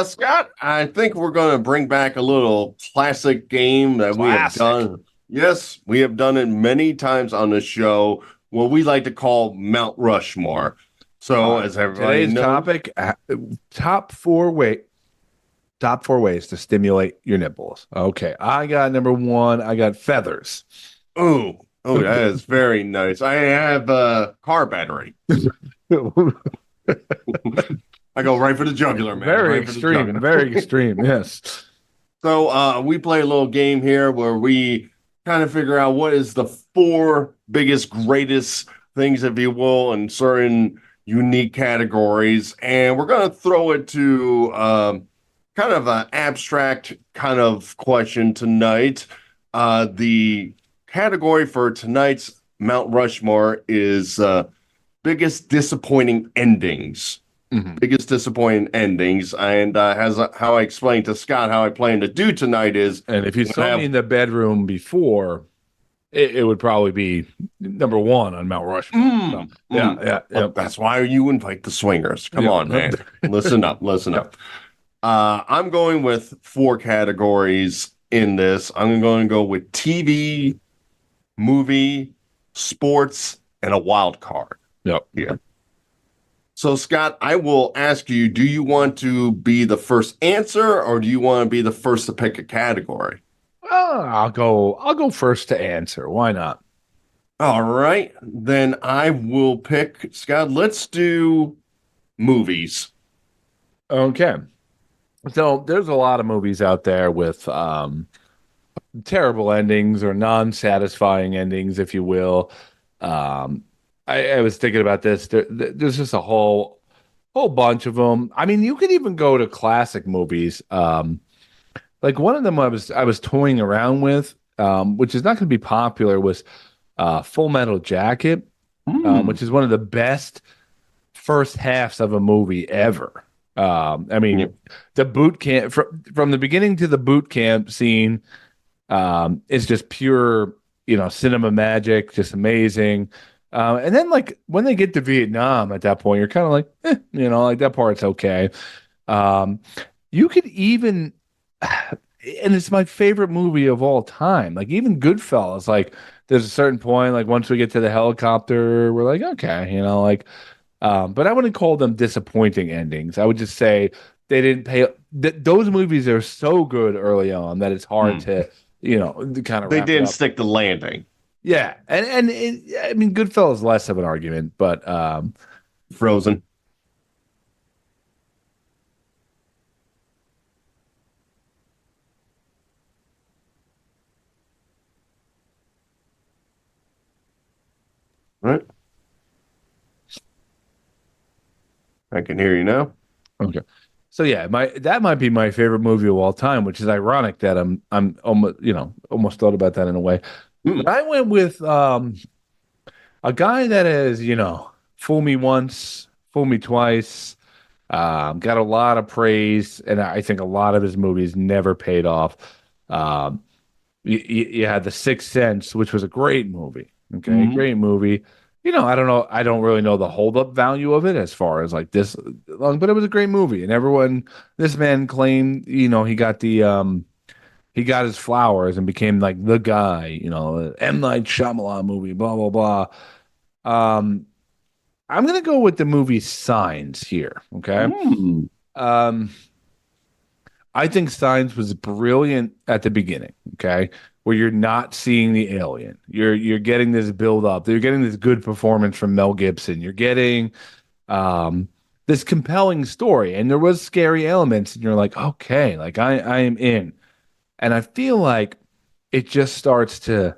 Scott, I think we're going to bring back a little classic game that we have done. Yes, we have done it many times on the show. what we like to call Mount Rushmore. So, as everybody
Today's
knows,
topic: top four ways to stimulate your nipples. Okay, I got number one. I got feathers.
oh, that is very nice. I have a car battery. I go right for the jugular, man.
Very
Right for the
extreme.
jugular.
Very extreme. Yes.
So we play a little game here where we kind of figure out what is the four biggest, greatest things, if you will, in certain unique categories. And we're going to throw it to kind of an abstract kind of question tonight. The category for tonight's Mount Rushmore is biggest disappointing endings.
Mhm.
Biggest disappointing endings. And how I explained to Scott how I plan to do tonight is,
And if you saw me in the bedroom before, it would probably be number one on Mount Rushmore. So, yeah.
Well, that's why you invite the swingers. Come
Yeah.
on, man. Listen up. I'm going with four categories in this. I'm going to go with TV, movie, sports, and a wild card.
Yep.
Yeah. So, Scott, I will ask you, do you want to be the first answer or do you want to be the first to pick a category?
I'll go first to answer. Why not?
All right. Then I will pick, Scott, let's do movies.
Okay. So there's a lot of movies out there with terrible endings or non-satisfying endings, if you will. I was thinking about this. There's just a whole bunch of them. I mean, you could even go to classic movies. Like one of them I was toying around with, which is not going to be popular, was Full Metal Jacket, which is one of the best first halves of a movie ever. I mean, the boot camp from the beginning to the boot camp scene is just pure, cinema magic, just amazing. And then like when they get to Vietnam at that point, you're kind of like, like that part's okay. You could even, and it's my favorite movie of all time. Like even Goodfellas, like there's a certain point, like once we get to the helicopter, we're like, okay, but I wouldn't call them disappointing endings. I would just say they didn't pay. Those movies are so good early on that it's hard to, kind of.
They didn't stick the landing.
Yeah, and I mean, Goodfellas less of an argument, but
Frozen. Right. I can hear you now.
okay. So yeah, that might be my favorite movie of all time, which is ironic that I'm almost thought about that in a way. But I went with a guy that is, fool me once, fool me twice, got a lot of praise, and I think a lot of his movies never paid off. You had The Sixth Sense, which was a great movie. Okay, great movie. I don't know. I don't really know the hold up value of it as far as like this long, but it was a great movie, and this man claimed, he got he got his flowers and became like the guy, M. Night Shyamalan movie, blah, blah, blah. I'm going to go with the movie Signs here. Okay. I think Signs was brilliant at the beginning. Okay. Where you're not seeing the alien. You're getting this build up. You're getting this good performance from Mel Gibson. You're getting, this compelling story, and there was scary elements, and you're like, okay, like I am in. And I feel like it just starts to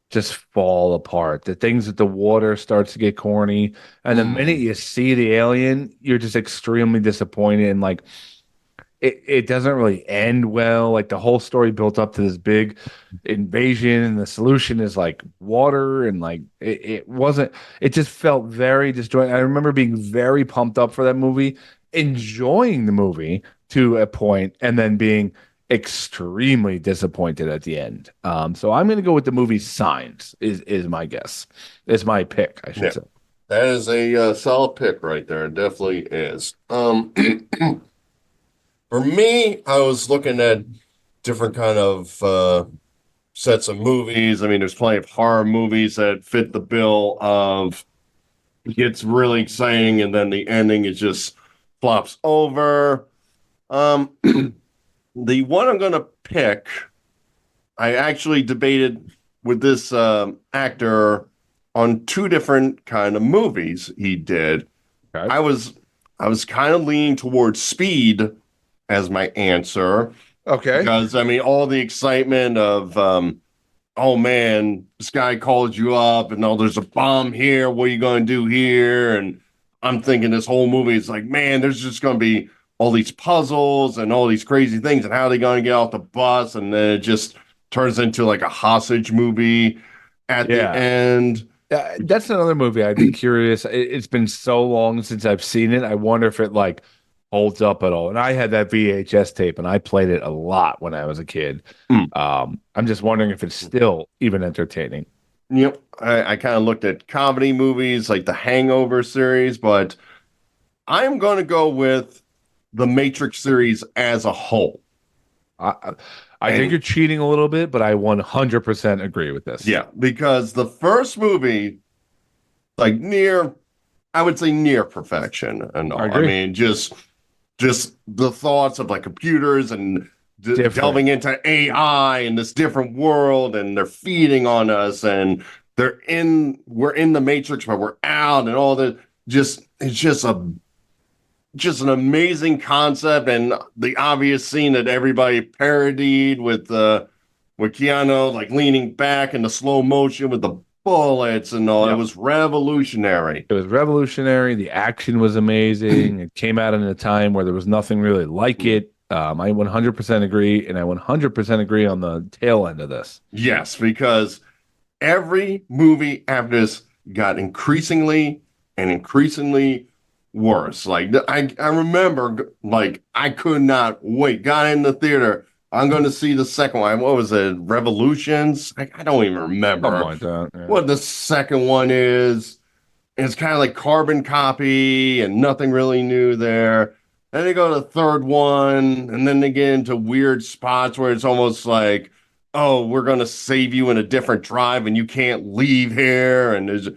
just fall apart. The things with the water starts to get corny. And the minute you see the alien, you're just extremely disappointed. And like, it doesn't really end well. Like the whole story built up to this big invasion, and the solution is like water. And like, it just felt very disjointed. I remember being very pumped up for that movie, enjoying the movie to a point, and then being extremely disappointed at the end. So I'm going to go with the movie Signs is my guess. Is my pick, I should say.
That is a solid pick right there. It definitely is. For me, I was looking at different kind of
sets of movies. I mean, there's plenty of horror movies that fit the bill of it gets really exciting and then the ending is just flops over. The one I'm going to pick, I actually debated with this actor on two different kind of movies he did.
Okay.
I was kind of leaning towards Speed as my answer
Okay.
because I mean all the excitement of oh man, this guy called you up and oh there's a bomb here, what are you going to do here? And I'm thinking this whole movie is like, man, there's just going to be all these puzzles and all these crazy things and how are they going to get off the bus, and then it just turns into like a hostage movie at the end.
That's another movie I'd be curious. It's been so long since I've seen it. I wonder if it like holds up at all. And I had that VHS tape and I played it a lot when I was a kid. I'm just wondering if it's still even entertaining.
Yep. I kind of looked at comedy movies like the Hangover series, but I'm going to go with the Matrix series as a whole.
I think you're cheating a little bit, but I 100% agree with this.
Yeah, because the first movie, like I would say near perfection and all. I mean, just the thoughts of like computers and delving into AI and this different world, and they're feeding on us, and we're in the Matrix, but we're out, and all that. It's just an amazing concept, and the obvious scene that everybody parodied with Keanu like leaning back in the slow motion with the bullets and all. Yep. It was revolutionary.
The action was amazing. It came out in a time where there was nothing really like it. I 100% agree, and I 100% agree on the tail end of this.
Yes, because every movie after this got increasingly worse. Like I remember, like I could not wait. Got in the theater. I'm going to see the second one. What was it? Revolutions? I don't even remember what the second one is. It's kind of like carbon copy and nothing really new there. Then they go to the third one, and then they get into weird spots where it's almost like, oh, we're going to save you in a different drive and you can't leave here. And there's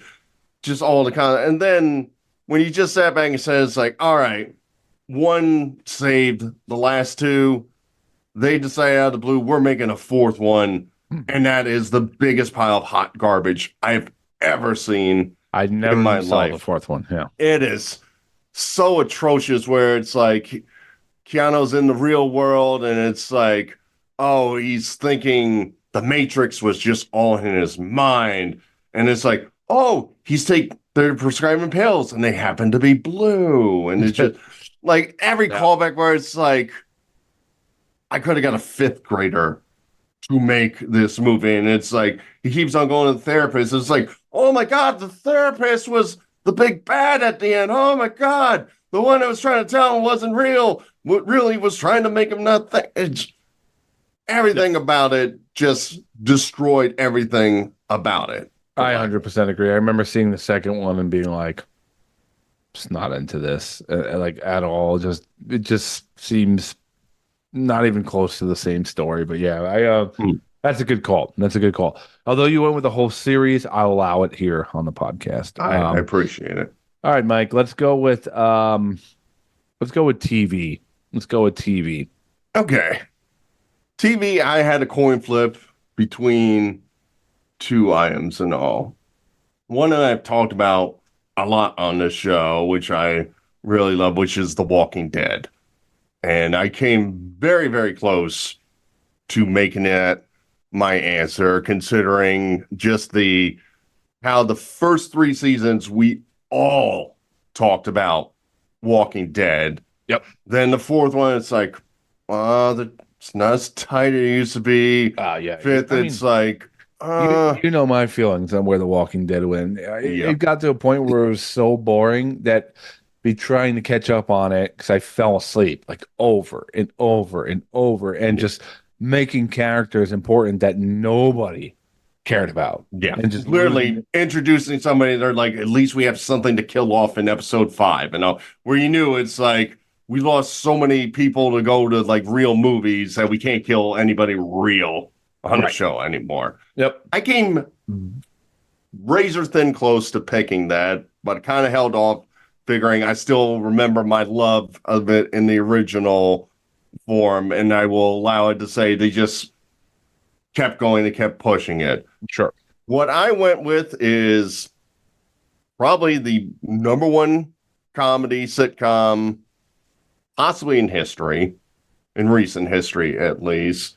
just all the kind of, and then when you just sat back and says like, all right, one saved, the last two, they decide out of the blue, we're making a fourth one. And that is the biggest pile of hot garbage I've ever seen.
I never saw the fourth one. Yeah.
It is so atrocious where it's like Keanu's in the real world and it's like, oh, he's thinking the Matrix was just all in his mind. And it's like, oh, they're prescribing pills and they happen to be blue. And it's just like every callback where it's like, I could have got a fifth grader to make this movie. And it's like, he keeps on going to the therapist. It's like, oh my God, the therapist was the big bad at the end. Oh my God, the one that was trying to tell him wasn't real. What really was trying to make him not think. Everything about it just destroyed everything about it.
I 100% agree. I remember seeing the second one and being like, just not into this like at all. It just seems not even close to the same story. But yeah, that's a good call. Although you went with the whole series, I'll allow it here on the podcast.
I appreciate it.
All right, Mike, let's go with TV.
Okay. TV, I had a coin flip between two items and all. One that I've talked about a lot on this show, which I really love, which is The Walking Dead. And I came very, very close to making that my answer, considering just how the first three seasons we all talked about Walking Dead.
Yep.
Then the fourth one, it's like, it's not as tight as it used to be. Fifth, it's like,
you know my feelings on where The Walking Dead went. It got to a point where it was so boring that be trying to catch up on it because I fell asleep like over and over and over, and just making characters important that nobody cared about.
Yeah,
and just
literally introducing somebody. They're like, at least we have something to kill off in episode 5, and where you knew it's like we lost so many people to go to like real movies that we can't kill anybody real
on the show anymore.
Yep.
I came razor thin close to picking that, but kind of held off, figuring I still remember my love of it in the original form, and I will allow it to say they just kept going, they kept pushing it.
Sure.
What I went with is probably the number one comedy sitcom, possibly in history, in recent history at least.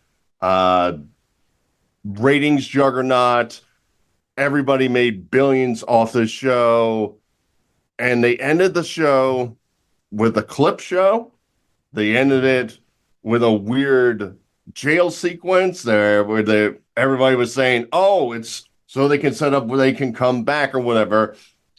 Ratings juggernaut. Everybody made billions off this show. And they ended the show with a clip show. They ended it with a weird jail sequence there where everybody was saying, oh, it's so they can set up where they can come back or whatever.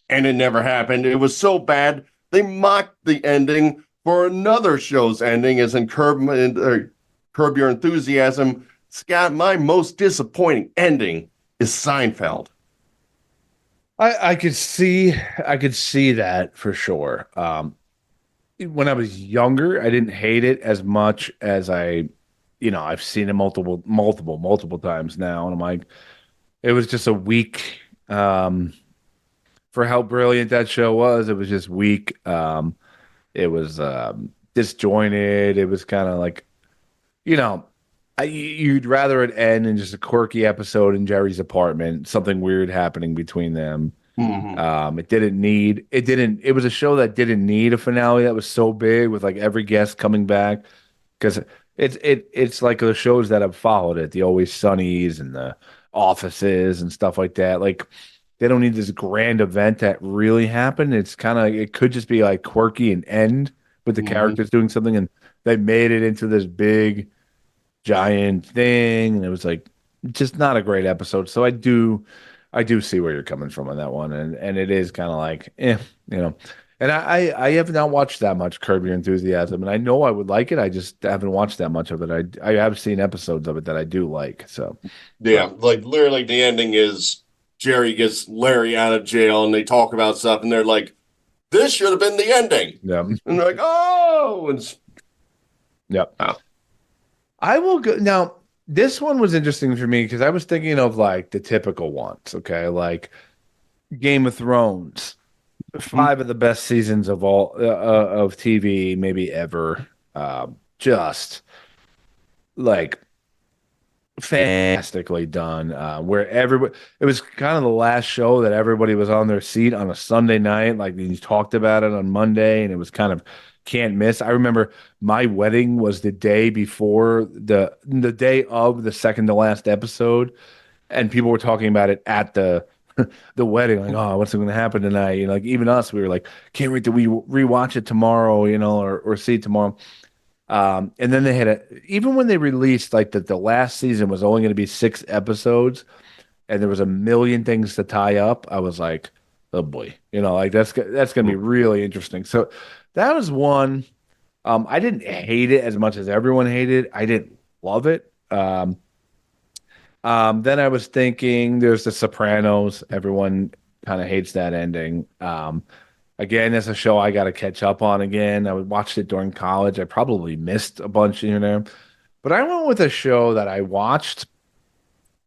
And it never happened. It was so bad, they mocked the ending for another show's ending, as in Curb Your Enthusiasm. Scott, my most disappointing ending is Seinfeld.
I could see that for sure. When I was younger, I didn't hate it as much as I've seen it multiple times now, and I'm like, it was just a weak. For how brilliant that show was, it was just weak. It was disjointed. It was kind of like, you'd rather it end in just a quirky episode in Jerry's apartment, something weird happening between them.
Mm-hmm.
It was a show that didn't need a finale that was so big with like every guest coming back, because it's like the shows that have followed it, the Always Sunnies and the Offices and stuff like that. Like, they don't need this grand event that really happened. It could just be like quirky and end with the characters doing something, and they made it into this big giant thing, and it was like just not a great episode. So I do see where you're coming from on that one, and it is kind of like, And I have not watched that much Curb Your Enthusiasm, and I know I would like it. I just haven't watched that much of it. I have seen episodes of it that I do like. So
yeah, like literally the ending is Jerry gets Larry out of jail, and they talk about stuff, and they're like, "This should have been the ending."
yeah,
And they're like, "Oh,"
yep. Oh. I will go now. This one was interesting for me because I was thinking of like the typical ones. Okay, like Game of Thrones, 5 of the best seasons of all of TV maybe ever. Just like fantastically done, where it was kind of the last show that everybody was on their seat on a Sunday night. Like, you talked about it on Monday, and it was kind of can't miss. I remember my wedding was the day before the day of the second to last episode, and people were talking about it at the wedding, like, oh, what's going to happen tonight? Like, even us, we were like, can't wait till we rewatch it tomorrow, or see it tomorrow. And then they had even when they released like the last season was only going to be 6 episodes, and there was a million things to tie up. I was like, oh boy, like that's going to be really interesting. So that was one. I didn't hate it as much as everyone hated it. I didn't love it. Then I was thinking there's The Sopranos. Everyone kind of hates that ending. Again, it's a show I got to catch up on again. I watched it during college. I probably missed a bunch in there. But I went with a show that I watched,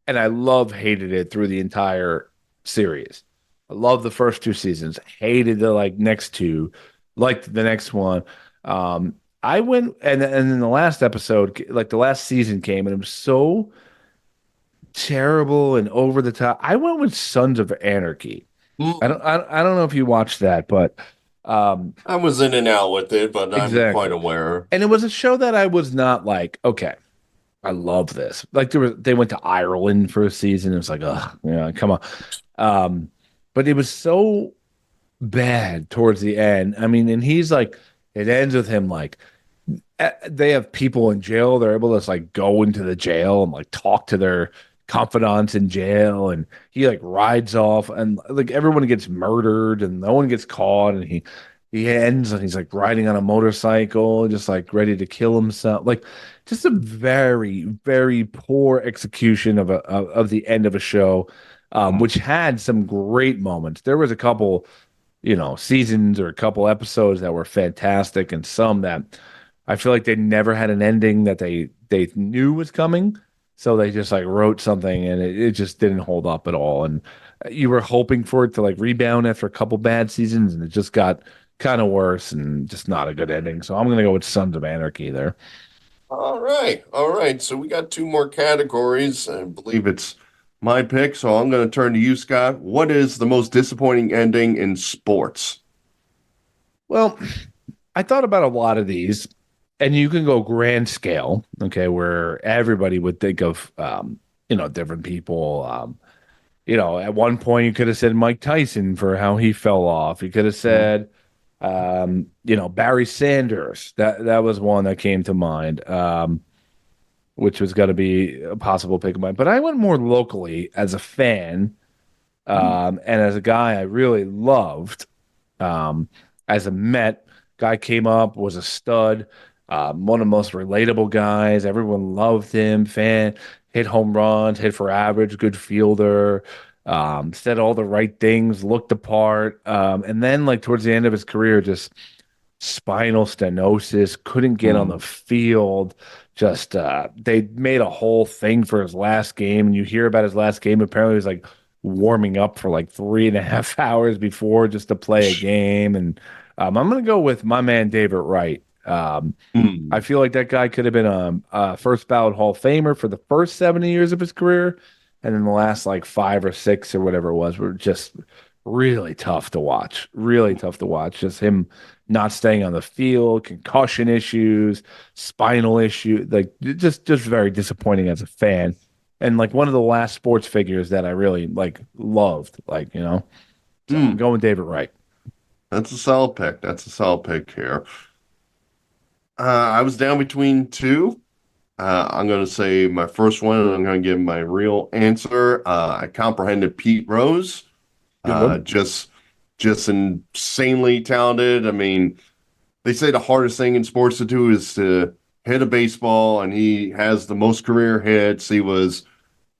and I hated it through the entire series. I loved the first 2 seasons. Hated the next 2. Liked the next one. I went, and then the last episode, like the last season came, and it was so terrible and over the top. I went with Sons of Anarchy. I don't know if you watched that, but
I was in and out with it, but
exactly.
I'm quite aware.
And it was a show that I was not like, okay, I love this. Like they went to Ireland for a season. It was like, oh, come on. But it was so bad towards the end. I mean, and he's like, it ends with him like, they have people in jail. They're able to like go into the jail and like talk to their confidants in jail, and he like rides off, and like everyone gets murdered and no one gets caught, and he ends and he's like riding on a motorcycle just like ready to kill himself. Like, just a very, very poor execution of the end of a show, which had some great moments. There was a couple seasons or a couple episodes that were fantastic, and some that I feel like they never had an ending that they knew was coming. So they just like wrote something and it just didn't hold up at all. And you were hoping for it to like rebound after a couple bad seasons, and it just got kind of worse and just not a good ending. So I'm going to go with Sons of Anarchy there.
All right. All right. So we got two more categories. I believe it's my pick. So I'm going to turn to you, Scott. What is the most disappointing ending in sports?
Well, I thought about a lot of these, and you can go grand scale, okay, where everybody would think of, different people. At one point you could have said Mike Tyson for how he fell off. You could have said, Barry Sanders. That was one that came to mind, which was going to be a possible pick of mine. But I went more locally as a fan, and as a guy I really loved. As a Met, guy came up, was a stud, one of the most relatable guys. Everyone loved him. Hit home runs, hit for average, good fielder, said all the right things, looked the part. And then, like towards the end of his career, just spinal stenosis, couldn't get on the field. Just they made a whole thing for his last game, and you hear about his last game. Apparently, he was like warming up for like 3.5 hours before just to play a game. And I'm going to go with my man David Wright. I feel like that guy could have been a first ballot Hall of Famer for the first 70 years of his career, and then the last like 5 or 6 or whatever it was were just really tough to watch. Really tough to watch. Just him not staying on the field, concussion issues, spinal issue, like just very disappointing as a fan. And like one of the last sports figures that I really like loved, So I'm going David Wright.
That's a solid pick. That's a solid pick here. I was down between two. I'm going to say my first one, and I'm going to give my real answer. I comprehended Pete Rose. Just insanely talented. I mean, they say the hardest thing in sports to do is to hit a baseball, and he has the most career hits. He was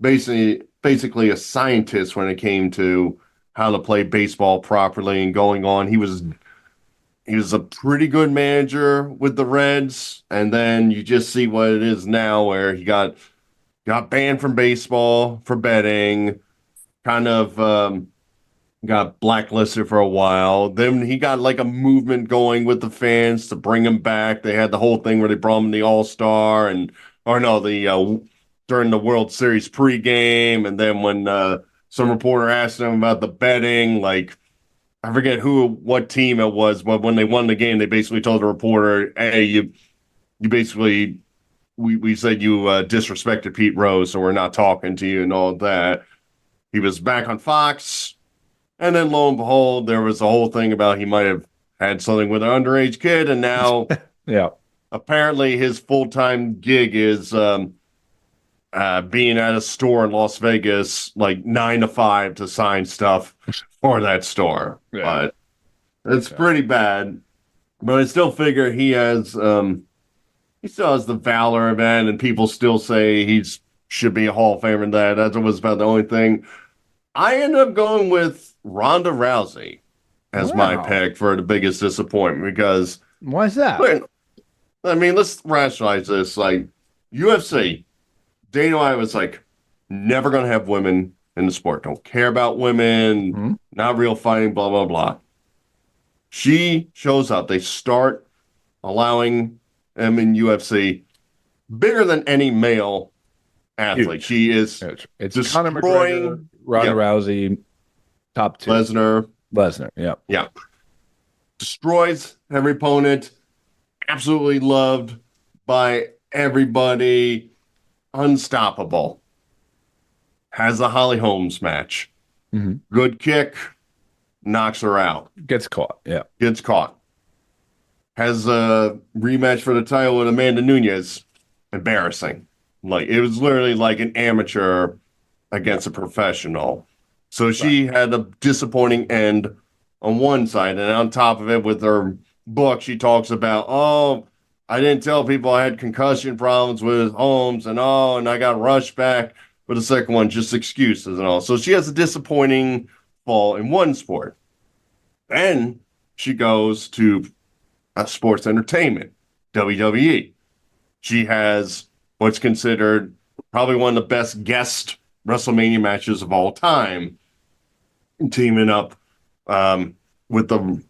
basically a scientist when it came to how to play baseball properly and going on. He was a pretty good manager with the Reds, and then you just see what it is now, where he got banned from baseball for betting, kind of got blacklisted for a while. Then he got like a movement going with the fans to bring him back. They had the whole thing where they brought him the All-Star during the World Series pregame, and then when some reporter asked him about the betting, like I forget what team it was, but when they won the game, they basically told the reporter, "Hey, you basically we said you disrespected Pete Rose, so we're not talking to you," and all that. He was back on Fox, and then lo and behold, there was a whole thing about he might have had something with an underage kid, and now apparently his full-time gig is being at a store in Las Vegas, like 9 to 5 to sign stuff for that store. But it's pretty bad. But I still figure he still has the valor of it, and people still say he should be a Hall of Famer. That was about the only thing. I ended up going with Ronda Rousey as my pick for the biggest disappointment, because
why is that?
I mean, let's rationalize this. Like UFC, Dana White was like, never going to have women in the sport. Don't care about women, not real fighting, blah, blah, blah. She shows up. They start allowing them in UFC, bigger than any male athlete. Huge. She is
it's
destroying
Conor McGregor, Ronda Rousey, top 2. Lesnar,
yeah. Destroys every opponent, absolutely loved by everybody, unstoppable. Has a Holly Holmes match. Good kick, knocks her out.
Gets caught.
Has a rematch for the title with Amanda Nunes. Embarrassing. Like, it was literally like an amateur against a professional. So she had a disappointing end on one side, and on top of it, with her book, she talks about, I didn't tell people I had concussion problems with Holmes, and I got rushed back for the second one, just excuses and all. So she has a disappointing fall in one sport. Then she goes to sports entertainment, WWE. She has what's considered
probably one of the best guest WrestleMania matches of all time, teaming up with the.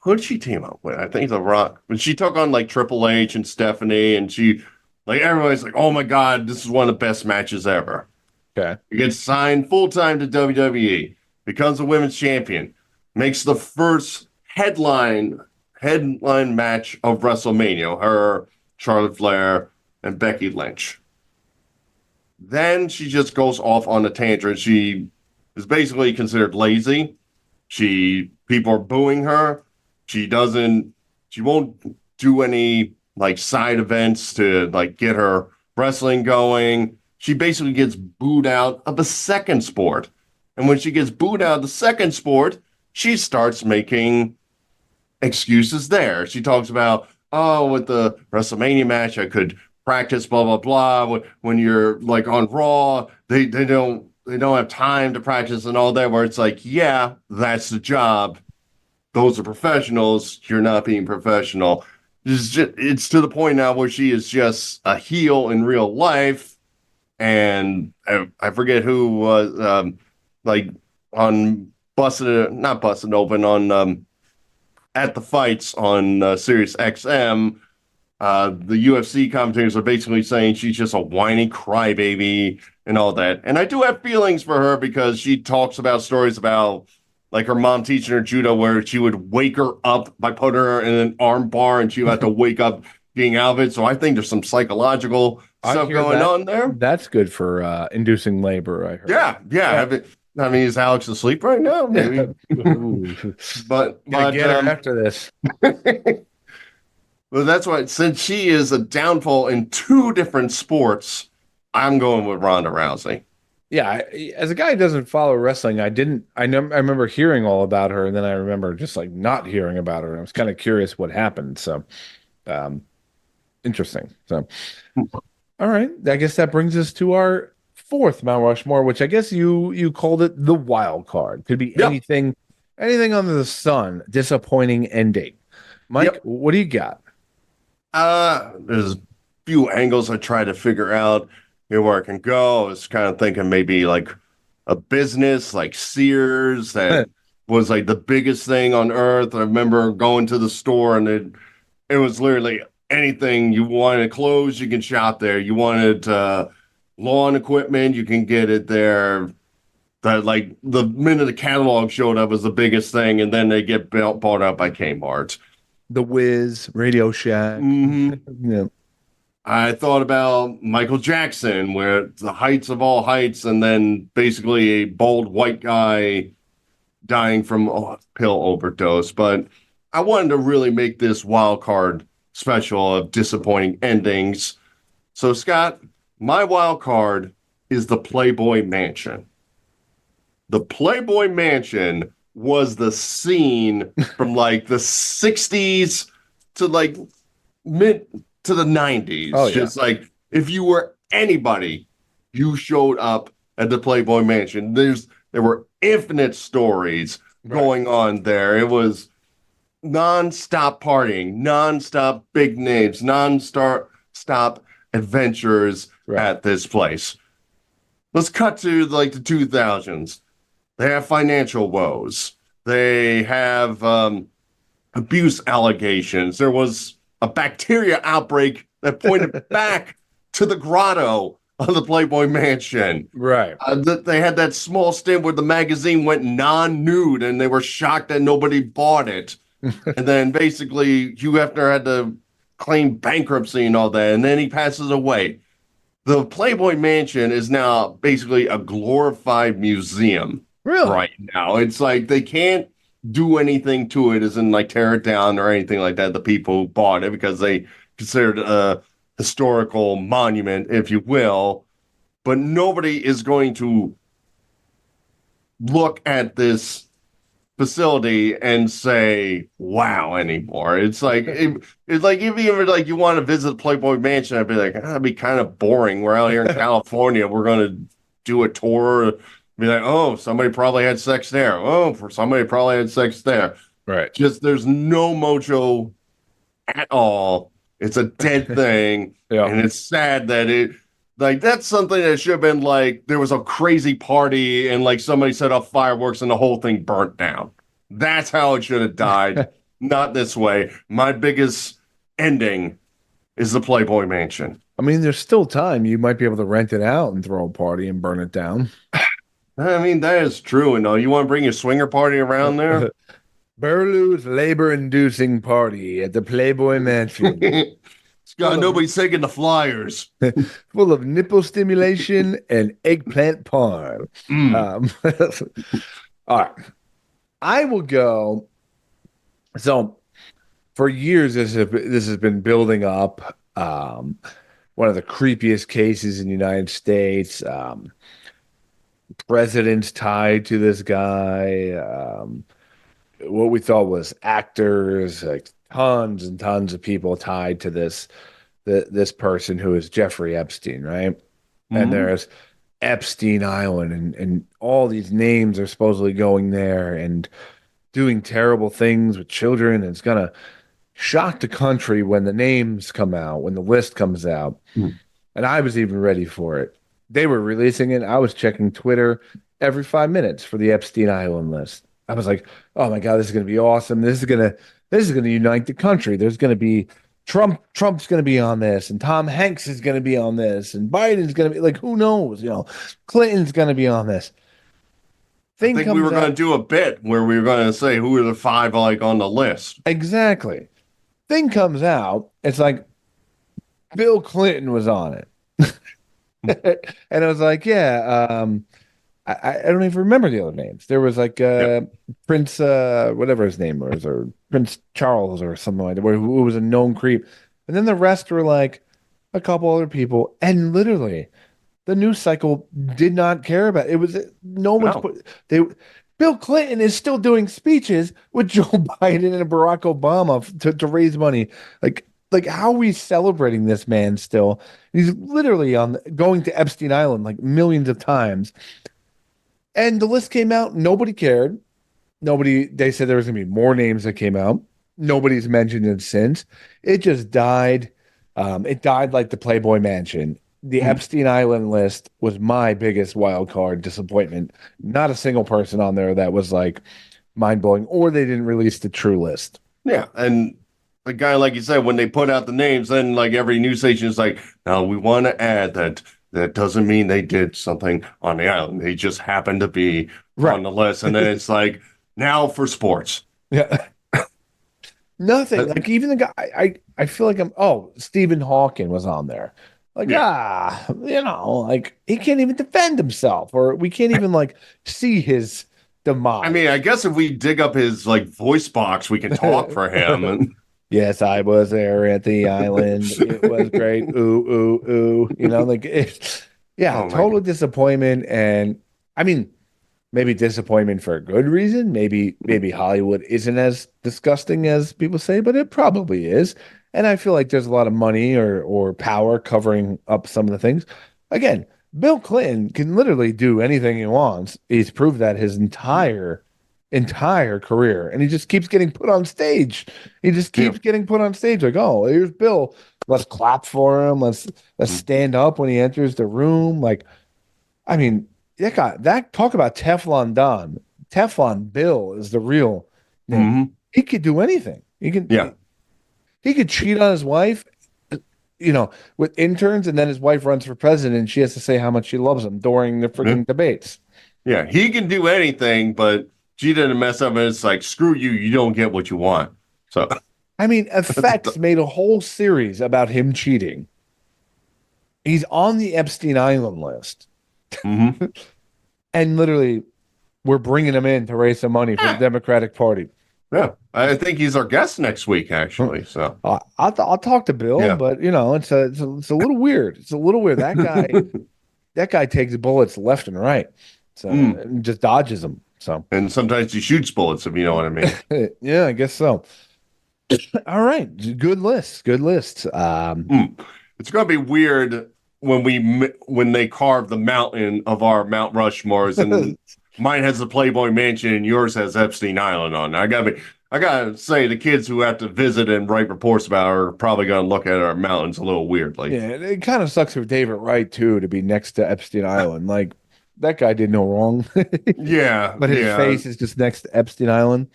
Who did she team up with? I think The Rock. But she took on like Triple H and Stephanie, and she, like, everybody's like, oh my God, this is one of the best matches ever.
Okay.
He gets signed full time to WWE, becomes a women's champion, makes the first headline match of WrestleMania, her, Charlotte Flair, and Becky Lynch. Then she just goes off on a tangent. She is basically considered lazy. People are booing her. She won't do any like side events to like get her wrestling going. She basically gets booed out of the second sport. And when she gets booed out of the second sport, she starts making excuses there. She talks about, oh, with the WrestleMania match, I could practice, blah, blah, blah. When you're like on Raw, they don't have time to practice and all that, where it's like, yeah, that's the job. Those are professionals. You're not being professional. It's to the point now where she is just a heel in real life. And I forget who was like on not Busted Open, on At the Fights on Sirius XM. The UFC commentators are basically saying she's just a whiny crybaby and all that. And I do have feelings for her because she talks about stories about like her mom teaching her judo, where she would wake her up by putting her in an arm bar and she would have to wake up being out of it. So I think there's some psychological stuff going on there.
That's good for inducing labor, I heard.
Yeah. I mean, is Alex asleep right now? Maybe. but
Get her after this.
Well, that's why, since she is a downfall in two different sports, I'm going with Ronda Rousey.
Yeah, as a guy who doesn't follow wrestling, I remember hearing all about her, and then I remember just like not hearing about her. And I was kind of curious what happened. So, interesting. So, all right, I guess that brings us to our fourth Mount Rushmore, which I guess you called it the wild card. Could be anything under the sun. Disappointing ending. Mike, what do you got?
There's a few angles I try to figure out where I can go. I was kind of thinking maybe like a business like Sears that was like the biggest thing on earth. I remember going to the store and it was literally anything you wanted, clothes, you can shop there. You wanted lawn equipment, you can get it there. That like the minute the catalog showed up was the biggest thing, and then they get bought out by Kmart.
The Wiz, Radio Shack.
Mm-hmm.
Yeah.
I thought about Michael Jackson, where the heights of all heights, and then basically a bald white guy dying from a pill overdose. But I wanted to really make this wild card special of disappointing endings. So, Scott, my wild card is the Playboy Mansion. The Playboy Mansion was the scene from like the 60s to like mid to the 90s.
Oh, yeah.
Just like if you were anybody, you showed up at the Playboy Mansion. There were infinite stories going on there. It was non-stop partying, non-stop big names, non-stop adventures at this place. Let's cut to like the 2000s. They have financial woes. They have abuse allegations. There was a bacteria outbreak that pointed back to the grotto of the Playboy Mansion.
Right.
They had that small stint where the magazine went non-nude and they were shocked that nobody bought it. And then basically Hugh Hefner had to claim bankruptcy and all that. And then he passes away. The Playboy Mansion is now basically a glorified museum.
Really?
Right now. It's like they can't do anything to it, as in like tear it down or anything like that, the people who bought it, because they consider it a historical monument, if you will. But nobody is going to look at this facility and say, wow, anymore. It's like, it's like if you ever like you want to visit the Playboy Mansion, I'd be like, that'd be kind of boring. We're out here in California. We're going to do a tour. Be like, oh, somebody probably had sex there. Oh, somebody probably had sex there.
Right.
Just there's no mojo at all. It's a dead thing.
Yeah.
And it's sad that Like that's something that should have been like there was a crazy party and like somebody set off fireworks and the whole thing burnt down. That's how it should have died. Not this way. My biggest ending is the Playboy Mansion.
I mean, there's still time. You might be able to rent it out and throw a party and burn it down.
I mean, that is true. And you want to bring your swinger party around there?
Burlow's labor-inducing party at the Playboy Mansion.
Scott, nobody's taking the flyers.
Full of nipple stimulation and eggplant parm. All right. I will go. So, for years, this has been building up. One of the creepiest cases in the United States. Presidents tied to this guy. What we thought was actors, like tons and tons of people tied to this person who is Jeffrey Epstein, right? Mm-hmm. And there's Epstein Island, and all these names are supposedly going there and doing terrible things with children. And it's gonna shock the country when the names come out, when the list comes out. Mm. And I was even ready for it. They were releasing it. I was checking Twitter every 5 minutes for the Epstein Island list. I was like, "Oh my God, this is going to be awesome! This is going to unite the country. There's going to be Trump's going to be on this, and Tom Hanks is going to be on this, and Biden's going to be like, who knows? Clinton's going to be on this."
I think we were going to do a bit where we were going to say who are the 5 like on the list.
Exactly. Thing comes out, it's like Bill Clinton was on it. And I was like, yeah, I don't even remember the other names. There was like Prince, whatever his name was, or Prince Charles or something like that, who was a known creep. And then the rest were like a couple other people. And literally, the news cycle did not care about it. It was no one's Bill Clinton is still doing speeches with Joe Biden and Barack Obama to raise money. Like, how are we celebrating this man still? He's literally going to Epstein Island like millions of times. And the list came out. Nobody cared. They said there was going to be more names that came out. Nobody's mentioned it since. It just died. It died like the Playboy Mansion. The Epstein Island list was my biggest wild card disappointment. Not a single person on there that was like mind-blowing, or they didn't release the true list.
Yeah, and the guy, like you said, when they put out the names, then like every news station is like, "Now we want to add that doesn't mean they did something on the island. They just happened to be on the list." And then it's like, now for sports.
Yeah. Nothing. Like even the guy, I feel like Stephen Hawking was on there. Like, like he can't even defend himself, or we can't even like see his demise.
I mean, I guess if we dig up his like voice box, we can talk for him. And
yes, I was there at the island. It was great. Ooh, ooh, ooh. Total disappointment. And I mean, maybe disappointment for a good reason. Maybe Hollywood isn't as disgusting as people say, but it probably is. And I feel like there's a lot of money or power covering up some of the things. Again, Bill Clinton can literally do anything he wants. He's proved that his entire career, and he just keeps getting put on stage. He just keeps getting put on stage. Like, oh, here's Bill. Let's clap for him. Let's stand up when he enters the room. Like, I mean, that talk about Teflon Don. Teflon Bill is the real name. Mm-hmm. He could do anything. He could cheat on his wife, with interns, and then his wife runs for president, and she has to say how much she loves him during the freaking debates.
Yeah, he can do anything, but she didn't mess up, and it's like, screw you, you don't get what you want. So,
I mean, FX made a whole series about him cheating. He's on the Epstein Island list.
Mm-hmm.
And literally, we're bringing him in to raise some money for the Democratic Party.
Yeah, I think he's our guest next week, actually. So
I'll talk to Bill, but it's a little weird. It's a little weird. That guy takes bullets left and right, so and just dodges them. So
and sometimes he shoots bullets, if you know what I mean.
Yeah, I guess so. All right, good list. It's
gonna be weird when they carve the mountain of our Mount Rushmores and. Mine has the Playboy Mansion and yours has Epstein Island on. I gotta say, the kids who have to visit and write reports about it are probably gonna look at our mountains a little weirdly.
Yeah, it kind of sucks for David Wright too to be next to Epstein Island. Like that guy did no wrong,
Yeah,
but his face is just next to Epstein Island.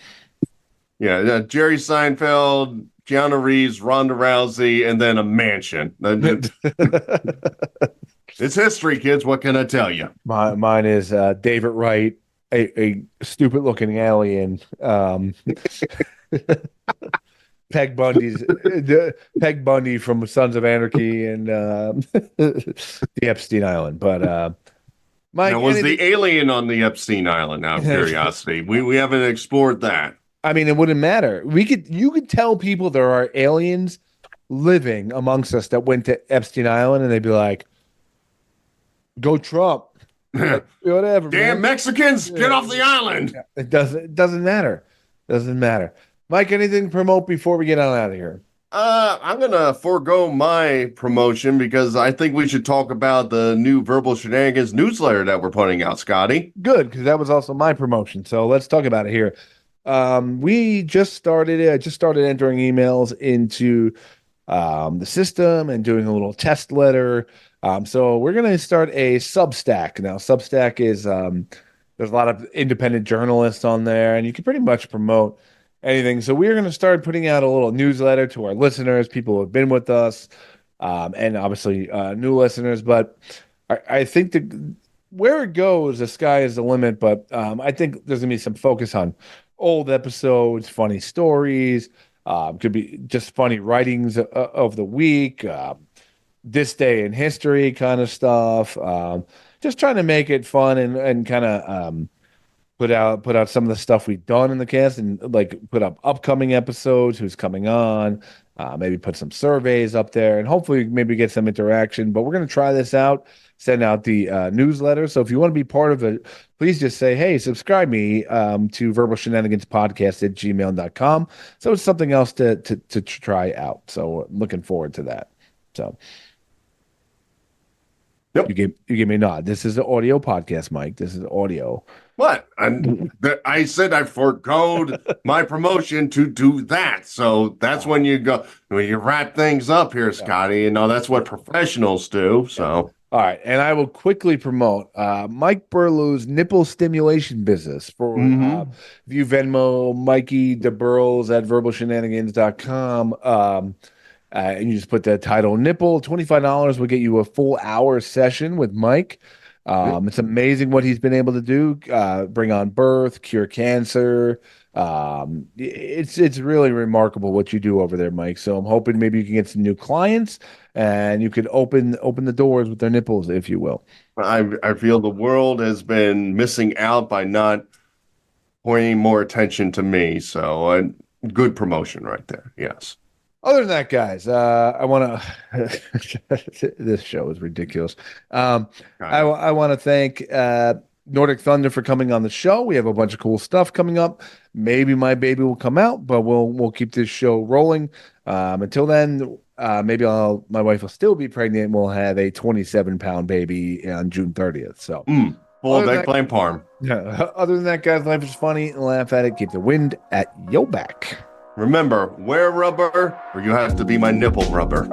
yeah. Jerry Seinfeld, Keanu Reeves, Ronda Rousey, and then a mansion. It's history, kids. What can I tell you?
Mine is David Wright, a stupid looking alien. Peg Bundy from Sons of Anarchy and the Epstein Island. But Mike,
Now, was the alien on the Epstein Island? Out of curiosity, we haven't explored that.
I mean, it wouldn't matter. You could tell people there are aliens living amongst us that went to Epstein Island, and they'd be like, "Go Trump." Like, whatever.
Damn
man.
Mexicans, get off the island.
It doesn't matter. Doesn't matter. Mike, anything to promote before we get on out of here?
I'm gonna forego my promotion because I think we should talk about the new Verbal Shenanigans newsletter that we're putting out, Scotty.
Good, because that was also my promotion. So let's talk about it here. We just started entering emails into the system and doing a little test letter. So we're going to start a Substack. Now, Substack is there's a lot of independent journalists on there, and you can pretty much promote anything. So we're going to start putting out a little newsletter to our listeners, people who have been with us, and obviously new listeners. But I think where it goes, the sky is the limit. But I think there's going to be some focus on old episodes, funny stories, could be just funny writings of the week, this day in history kind of stuff. Just trying to make it fun and kind of put out some of the stuff we've done in the cast and like put up upcoming episodes, who's coming on, maybe put some surveys up there and hopefully maybe get some interaction. But we're going to try this out, send out the newsletter. So if you want to be part of it, please just say, hey, subscribe me to Verbal Shenanigans Podcast at gmail.com. So it's something else to try out. So looking forward to that. So
Yep.
you gave me a nod. This is an audio podcast, Mike. This is audio.
What? I said I forgoed my promotion to do that. So that's when you wrap things up here, Scotty. You know, that's what professionals do. So.
All right. And I will quickly promote Mike Burlow's nipple stimulation business for if you Venmo Mikey DeBurles at verbalshenanigans.com. And you just put the title nipple. $25 will get you a full hour session with Mike. It's amazing what he's been able to do. Bring on birth, cure cancer. It's really remarkable what you do over there, Mike. So I'm hoping maybe you can get some new clients and you could open the doors with their nipples, if you will.
I feel the world has been missing out by not pointing more attention to me. So good promotion right there. Yes.
Other than that, guys, I want to. This show is ridiculous. I want to thank Nordic Thunder for coming on the show. We have a bunch of cool stuff coming up. Maybe my baby will come out, but we'll keep this show rolling. Until then, maybe my wife will still be pregnant, and we'll have a 27-pound baby on June 30th. So
full of eggplant parm.
Yeah. Other than that, guys, life is funny and laugh at it. Keep the wind at your back.
Remember, wear rubber or you have to be my nipple rubber.